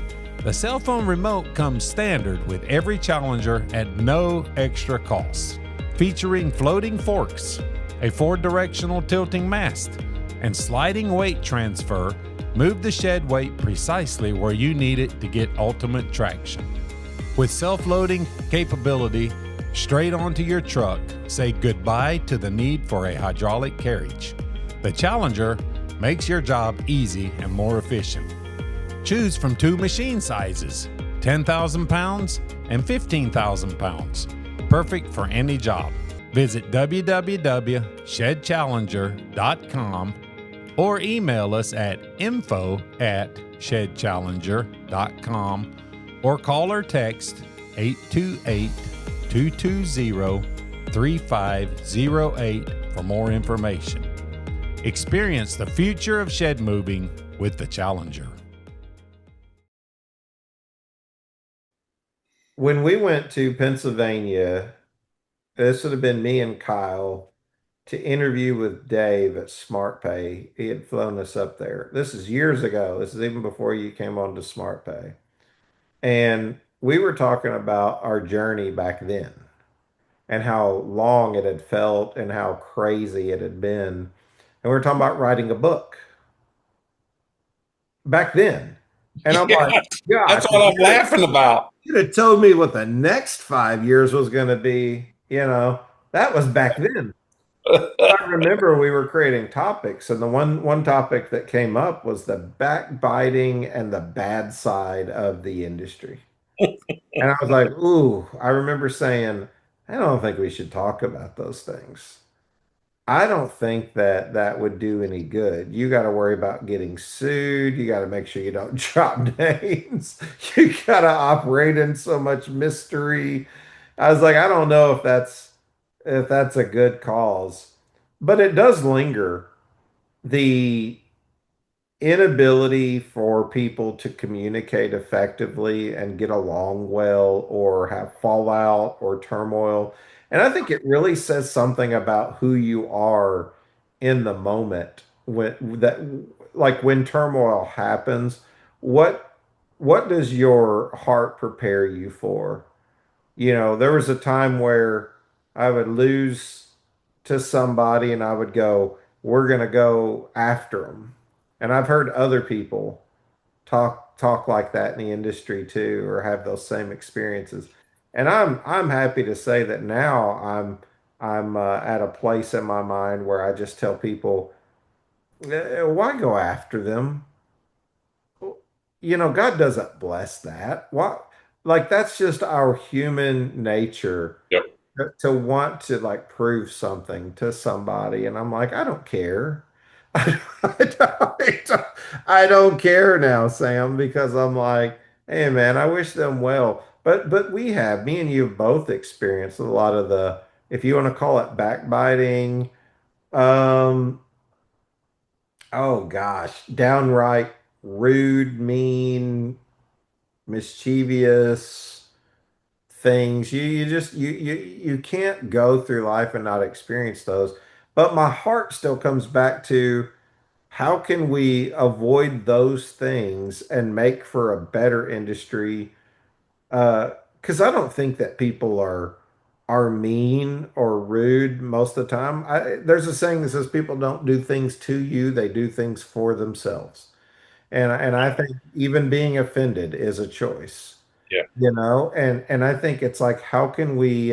The cell phone remote comes standard with every Challenger at no extra cost. Featuring floating forks, a 4-directional tilting mast, and sliding weight transfer, move the shed weight precisely where you need it to get ultimate traction. With self-loading capability, straight onto your truck, say goodbye to the need for a hydraulic carriage. The Challenger makes your job easy and more efficient. Choose from 2 machine sizes, 10,000 pounds and 15,000 pounds. Perfect for any job. Visit www.shedchallenger.com or email us at info@shedchallenger.com or call or text 828-220-3508 for more information. Experience the future of shed moving with the Challenger. When we went to Pennsylvania, this would have been me and Kyle to interview with Dave at SmartPay. He had flown us up there. This is years ago. This is even before you came on to SmartPay. And we were talking about our journey back then and how long it had felt and how crazy it had been. And we were talking about writing a book back then. And I'm like, Yeah, gosh, that's what I'm laughing about. you have told me what the next 5 years was going to be, that was back then. I remember we were creating topics, and the one topic that came up was the backbiting and the bad side of the industry. And I was like, ooh, I remember saying, I don't think we should talk about those things. I don't think that that would do any good. You got to worry about getting sued. You got to make sure you don't drop names. You got to operate in so much mystery. I was like, I don't know if that's a good cause, but it does linger. The inability for people to communicate effectively and get along well or have fallout or turmoil. And I think it really says something about who you are in the moment when that like when turmoil happens, what what does your heart prepare you for? There was a time where I would lose to somebody and I would go, we're going to go after them. And I've heard other people talk like that in the industry too, or have those same experiences. And I'm happy to say that now I'm at a place in my mind where I just tell people, why go after them? God doesn't bless that. What like that's just our human nature Yep. to want to like prove something to somebody. And I'm like, I don't care. I don't care now, Sam, because I'm like, hey man, I wish them well. But me and you have both experienced a lot of the, if you want to call it backbiting, um, oh gosh, downright rude, mean, mischievous things. You can't go through life and not experience those. But my heart still comes back to how can we avoid those things and make for a better industry? Because I don't think that people are mean or rude most of the time. There's a saying that says people don't do things to you, they do things for themselves. And I think even being offended is a choice. Yeah. And I think it's like, how can we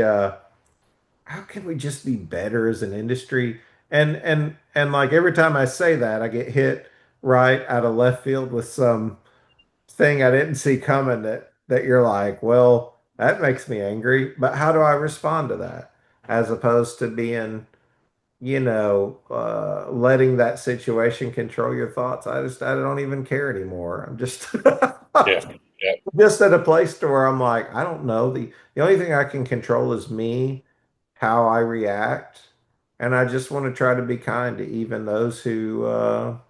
just be better as an industry? And like every time I say that, I get hit right out of left field with some thing I didn't see coming that you're like, well, that makes me angry, but how do I respond to that? As opposed to being, letting that situation control your thoughts. I don't even care anymore. I'm just Yeah. Yeah. just at a place to where I'm like, I don't know. The only thing I can control is me, how I react. And I just want to try to be kind to even those who, well,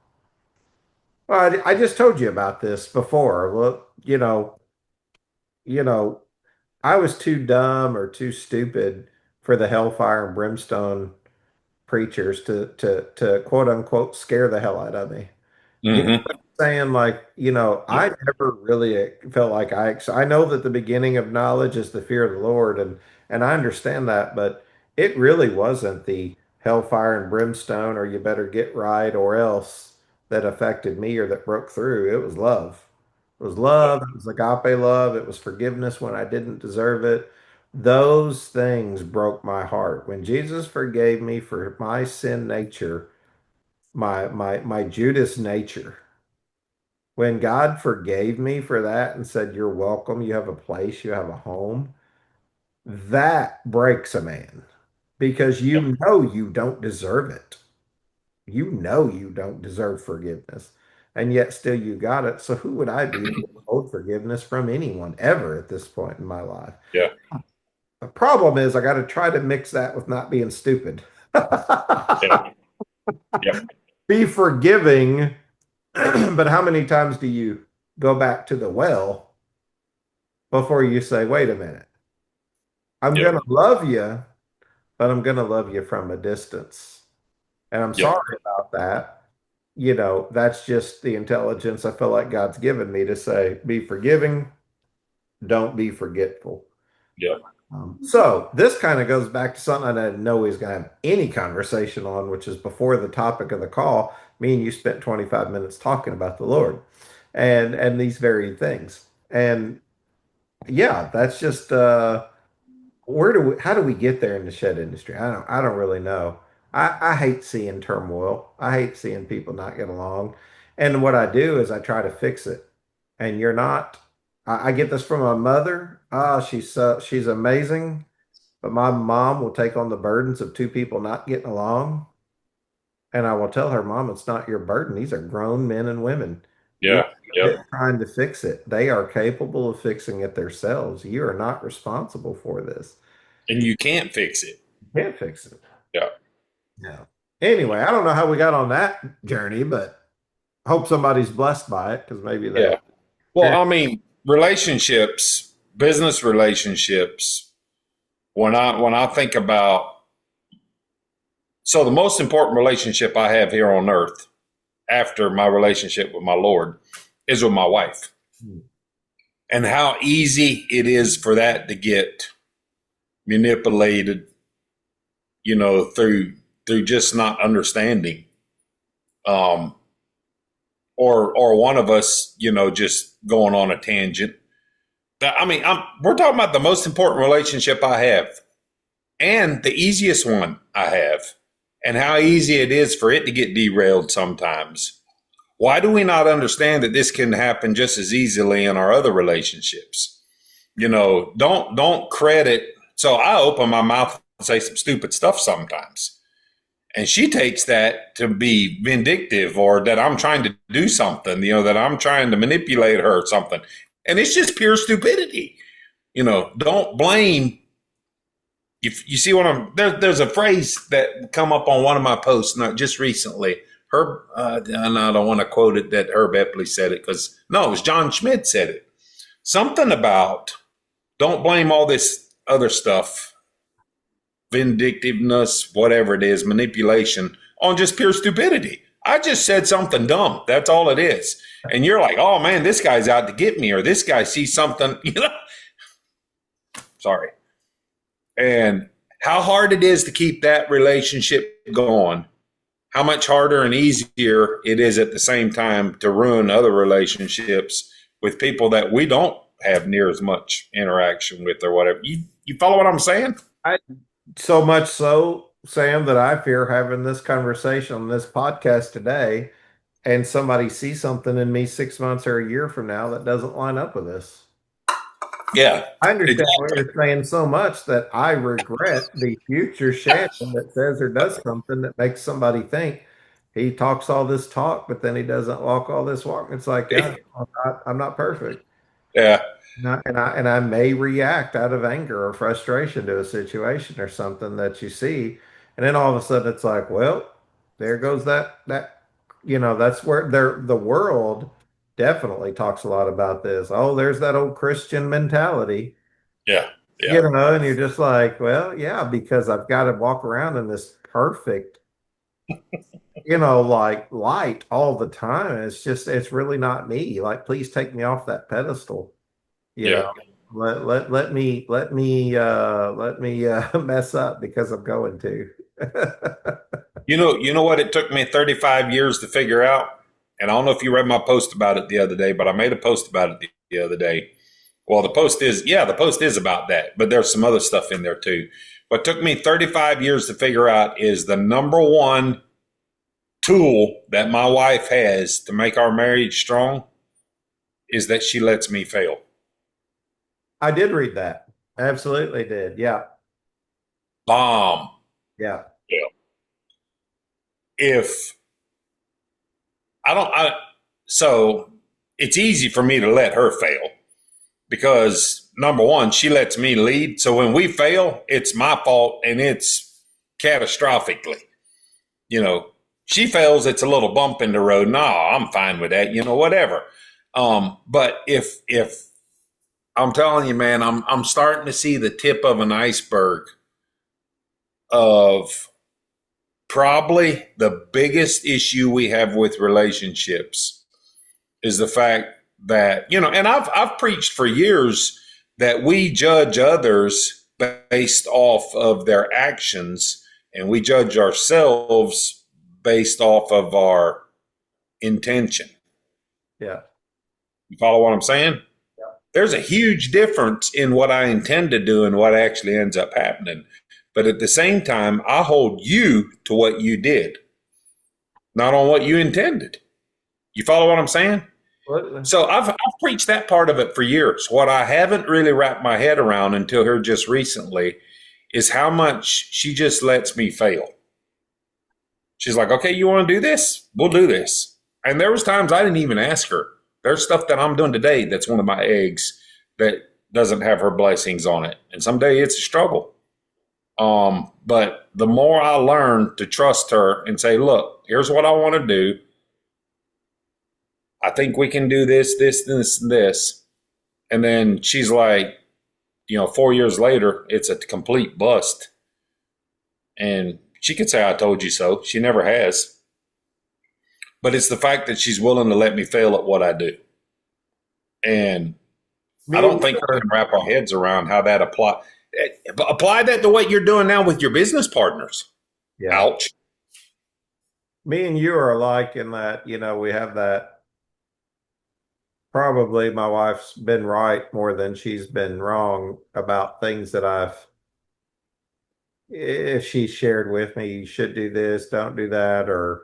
I just told you about this before. Well, you know, I was too dumb or too stupid for the hellfire and brimstone preachers to quote unquote scare the hell out of me. You know Hmm. what I'm saying? Like, Yeah. I never really felt like I know that the beginning of knowledge is the fear of the Lord, and I understand that, but it really wasn't the hellfire and brimstone or you better get right or else that affected me or that broke through. It was love. It was love. It was agape love. It was forgiveness when I didn't deserve it. Those things broke my heart. When Jesus forgave me for my sin nature, my Judas nature, when God forgave me for that and said, "You're welcome, you have a place, you have a home," that breaks a man because you know you don't deserve it. You know you don't deserve forgiveness, and yet still you got it. So who would I be to withhold forgiveness from anyone ever at this point in my life? Yeah. The problem is I got to try to mix that with not being stupid. Yeah. Yeah. Be forgiving, but how many times do you go back to the well before you say, wait a minute, I'm Yeah. going to love you, but I'm going to love you from a distance. And I'm Yeah. sorry about that. That's just the intelligence I feel like God's given me to say, be forgiving, don't be forgetful. Yeah. So this kind of goes back to something I didn't know we was going to have any conversation on, which is before the topic of the call. Me and you spent 25 minutes talking about the Lord and these very things. And yeah, that's just how do we get there in the shed industry? I don't really know. I hate seeing turmoil. I hate seeing people not get along. And what I do is I try to fix it. And you're not, I get this from my mother. She's amazing. But my mom will take on the burdens of two people not getting along. And I will tell her, Mom, it's not your burden. These are grown men and women. You're Yeah. Yeah. trying to fix it. They are capable of fixing it themselves. You are not responsible for this. And you can't fix it. You can't fix it. Yeah. Yeah. Anyway, I don't know how we got on that journey, but I hope somebody's blessed by it because maybe they. Yeah. Well, I mean, relationships, business relationships, when I think about, so the most important relationship I have here on earth after my relationship with my Lord is with my wife. Hmm. And how easy it is for that to get manipulated, through just not understanding. Or one of us, just going on a tangent. I mean, we're talking about the most important relationship I have and the easiest one I have, and how easy it is for it to get derailed sometimes. Why do we not understand that this can happen just as easily in our other relationships? Don't credit. So I open my mouth and say some stupid stuff sometimes. And she takes that to be vindictive or that I'm trying to do something, that I'm trying to manipulate her or something. And it's just pure stupidity. Don't blame. If you see what there's a phrase that come up on one of my posts, not just recently. Herb, and I don't want to quote it that Herb Epley said it because no, it was John Schmidt said it. Something about don't blame all this other stuff, vindictiveness, whatever it is, manipulation, on just pure stupidity. I just said something dumb. That's all it is. And you're like, oh man, this guy's out to get me, or this guy sees something, Sorry. And how hard it is to keep that relationship going. How much harder and easier it is at the same time to ruin other relationships with people that we don't have near as much interaction with or whatever. You follow what I'm saying? So much so, Sam, that I fear having this conversation on this podcast today, and somebody sees something in me 6 months or a year from now that doesn't line up with this. Yeah, I understand what exactly. you're saying so much that I regret the future Shannon that says or does something that makes somebody think he talks all this talk, but then he doesn't walk all this walk. It's like, yeah, I'm not perfect. Yeah, And I may react out of anger or frustration to a situation or something that you see, and then all of a sudden it's like, well, there goes that's where the world definitely talks a lot about this. Oh, there's that old Christian mentality, yeah, yeah, and you're just like, well, yeah, because I've got to walk around in this perfect, like light all the time. It's really not me. Like, please take me off that pedestal. You yeah. know, let me mess up because I'm going to. You know what? It took me 35 years to figure out, and I don't know if you read my post about it the other day, but I made a post about it the other day. Well, the post is about that, but there's some other stuff in there too. What took me 35 years to figure out is the number one tool that my wife has to make our marriage strong is that she lets me fail. I did read that. Absolutely did. Yeah. Bomb. Yeah. Yeah. If I don't, I, so it's easy for me to let her fail because number one, she lets me lead. So when we fail, it's my fault and it's catastrophically. She fails, it's a little bump in the road. No, I'm fine with that. Whatever. But if I'm telling you, man, I'm starting to see the tip of an iceberg of probably the biggest issue we have with relationships is the fact that, and I've preached for years that we judge others based off of their actions and we judge ourselves based off of our intention. Yeah. You follow what I'm saying? Yeah. There's a huge difference in what I intend to do and what actually ends up happening. But at the same time, I hold you to what you did, not on what you intended. You follow what I'm saying? Absolutely. So I've preached that part of it for years. What I haven't really wrapped my head around until here just recently is how much she just lets me fail. She's like, okay, you want to do this? We'll do this. And there was times I didn't even ask her. There's stuff that I'm doing today that's one of my eggs that doesn't have her blessings on it. And someday it's a struggle. But the more I learn to trust her and say, look, here's what I want to do. I think we can do this, this, this, and this. And then she's like, 4 years later, it's a complete bust. And she could say, I told you so. She never has. But it's the fact that she's willing to let me fail at what I do. And I don't think we can wrap our heads around how that applies. Apply that to what you're doing now with your business partners. Yeah. Ouch. Me and you are alike in that, we have that. Probably my wife's been right more than she's been wrong about things that if she shared with me, you should do this, don't do that, or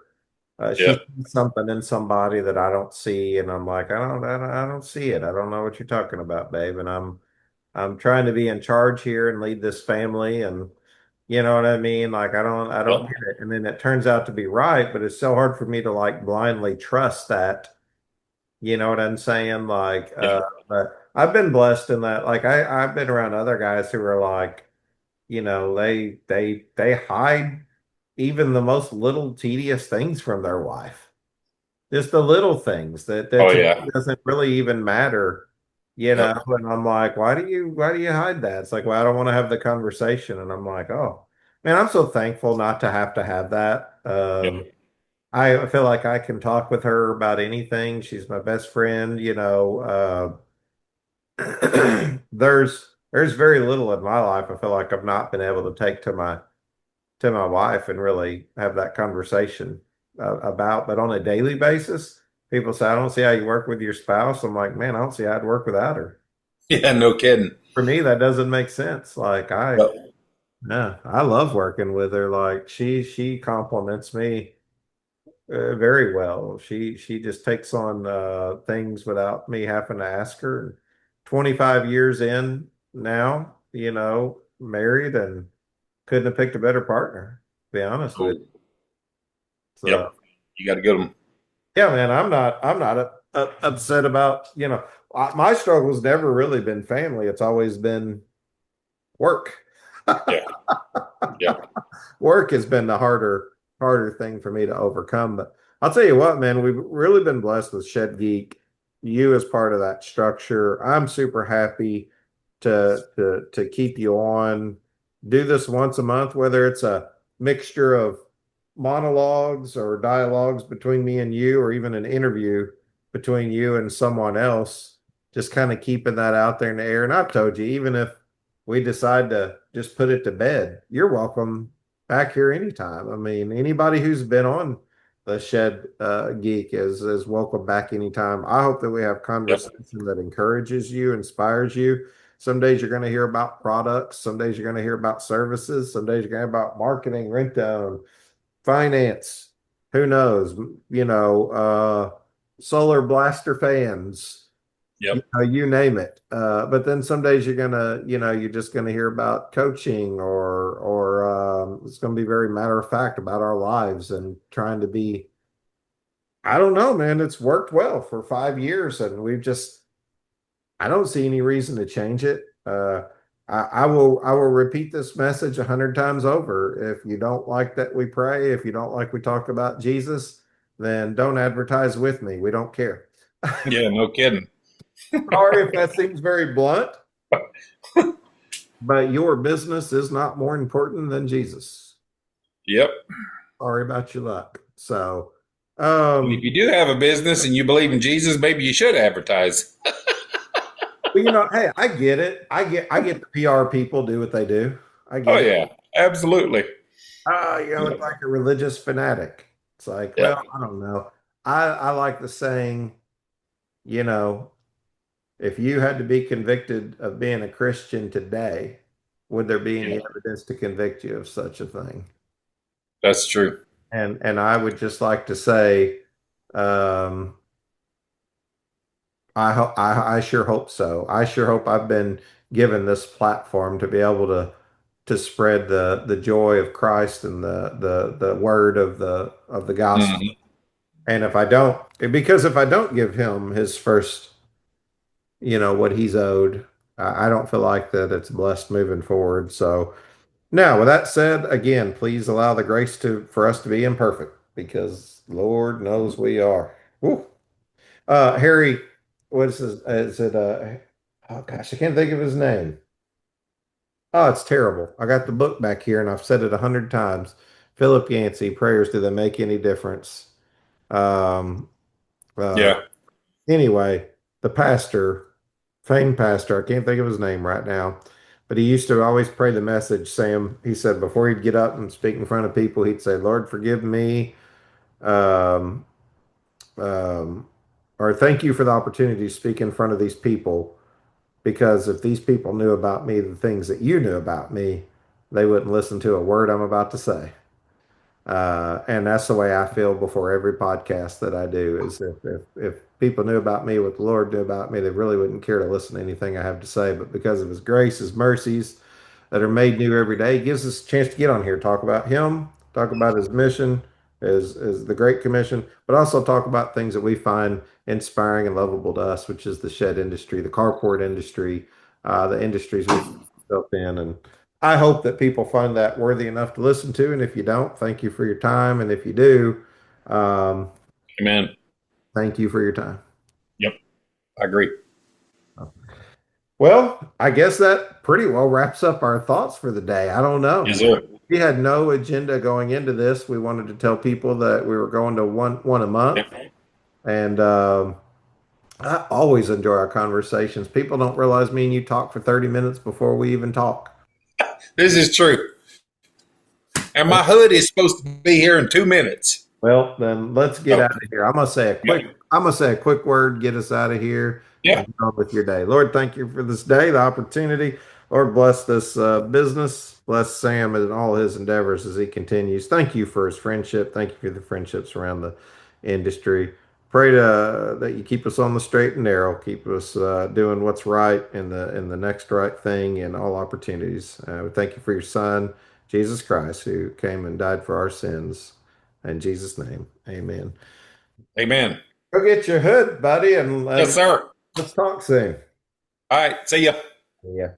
she Yeah. sees something in somebody that I don't see, and I'm like, I don't see it. I don't know what you're talking about, babe. And I'm trying to be in charge here and lead this family, and you know what I mean? Like I don't get it. And then it turns out to be right, but it's so hard for me to like blindly trust that. You know what I'm saying? Like, Yeah. but I've been blessed in that. Like I've been around other guys who are like, they hide even the most little tedious things from their wife. Just the little things that Oh, to yeah. me doesn't really even matter, Yep. And I'm like, why do you hide that? It's like, well, I don't want to have the conversation. And I'm like, oh man, I'm so thankful not to have that. Yep. I feel like I can talk with her about anything. She's my best friend, there's very little in my life I feel like I've not been able to take to my wife and really have that conversation about. But on a daily basis, people say, I don't see how you work with your spouse. I'm like, man, I don't see how I'd work without her. Yeah, no kidding. For me, that doesn't make sense. Like Yep. yeah, I love working with her. Like she compliments me very well. She just takes on things without me having to ask her. 25 years in now, married and couldn't have picked a better partner, to be honest with Cool. you. Yep. So You got to get them. yeah, man, I'm not upset about, my struggle's never really been family. It's always been work. Yeah. Yeah. Work has been the harder thing for me to overcome. But I'll tell you what, man, we've really been blessed with Shed Geek. You as part of that structure. I'm super happy to keep you on. Do this once a month, whether it's a mixture of monologues or dialogues between me and you, or even an interview between you and someone else. Just kind of keeping that out there in the air. And I've told you, even if we decide to just put it to bed, you're welcome back here anytime. I mean, anybody who's been on the Shed Geek is welcome back anytime. I hope that we have Yep. conversation that encourages you, inspires you. Some days you're going to hear about products. Some days you're going to hear about services. Some days you're going to hear about marketing, rent own, finance. Who knows? Solar blaster fans, Yep. you name it. But then some days you're just gonna hear about coaching, or it's gonna be very matter of fact about our lives and trying to be. I don't know, man. It's worked well for 5 years, and I don't see any reason to change it. I will repeat this message 100 times over. If you don't like that we pray, if you don't like we talk about Jesus, then don't advertise with me. We don't care. Yeah, no kidding. Sorry if that seems very blunt, but your business is not more important than Jesus. Yep. Sorry about your luck. So, And if you do have a business and you believe in Jesus, maybe you should advertise. but hey, I get it. I get the PR people do what they do. I Oh get it. yeah, absolutely. It's like a religious fanatic. It's like, well, Yep. I don't know. I like the saying, you know, if you had to be convicted of being a Christian today, would there be any Yeah, evidence to convict you of such a thing? that's true. And I would just like to say, um, I sure hope so. I sure hope I've been given this platform to be able to spread the joy of Christ and the word of the gospel. Hmm. And if I don't give him his first, what he's owed, I don't feel like that it's blessed moving forward. So now, with that said, again, please allow the grace for us to be imperfect, because Lord knows we are. Woo. Harry, what is it? Oh gosh, I can't think of his name. Oh, it's terrible. I got the book back here and I've said it 100 times. Philip Yancey, Prayers, Do They Make Any Difference? Um, uh, Yeah. anyway, the pastor, famed pastor, I can't think of his name right now, but he used to always pray the message. Sam, he said before he'd get up and speak in front of people, he'd say, Lord, forgive me. Um, um, or thank you for the opportunity to speak in front of these people, because if these people knew about me the things that you knew about me, they wouldn't listen to a word I'm about to say. And that's the way I feel before every podcast that I do, is if people knew about me what the Lord knew about me, they really wouldn't care to listen to anything I have to say. But because of his grace, his mercies that are made new every day, he gives us a chance to get on here, talk about him, talk about his mission, is the Great Commission, but also talk about things that we find inspiring and lovable to us, which is the shed industry, the carport industry, the industries we've built in. And I hope that people find that worthy enough to listen to. And if you don't, thank you for your time. And if you do, um, Amen. thank you for your time. Yep. I agree. Well, I guess that pretty well wraps up our thoughts for the day. I don't know. Yes, sir. We had no agenda going into this. We wanted to tell people that we were going to one a month. And I always enjoy our conversations. People don't realize me and you talk for 30 minutes before we even talk. This is true. And my hood is supposed to be here in 2 minutes. Well, then let's get out of here. I'm going to say a quick I'm going to say a quick word, get us out of here, Yeah. and go on with your day. Lord, thank you for this day, the opportunity. Lord, bless this business. Bless Sam and all his endeavors as he continues. Thank you for his friendship. Thank you for the friendships around the industry. Pray that you keep us on the straight and narrow, keep us doing what's right in the next right thing in all opportunities. We thank you for your Son, Jesus Christ, who came and died for our sins. In Jesus' name, amen. Amen. Go get your hood, buddy, and Yes, sir. let's talk soon. All right. See ya. Yeah.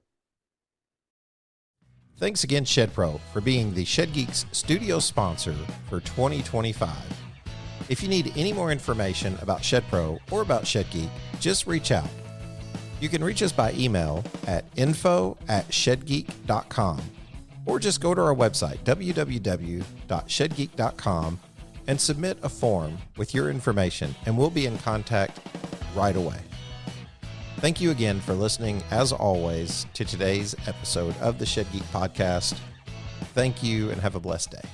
Thanks again, ShedPro, for being the Shed Geeks studio sponsor for 2025. If you need any more information about ShedPro or about ShedGeek, just reach out. You can reach us by email at info@shedgeek.com or just go to our website, www.shedgeek.com, and submit a form with your information, and we'll be in contact right away. Thank you again for listening, as always, to today's episode of the Shed Geek Podcast. Thank you and have a blessed day.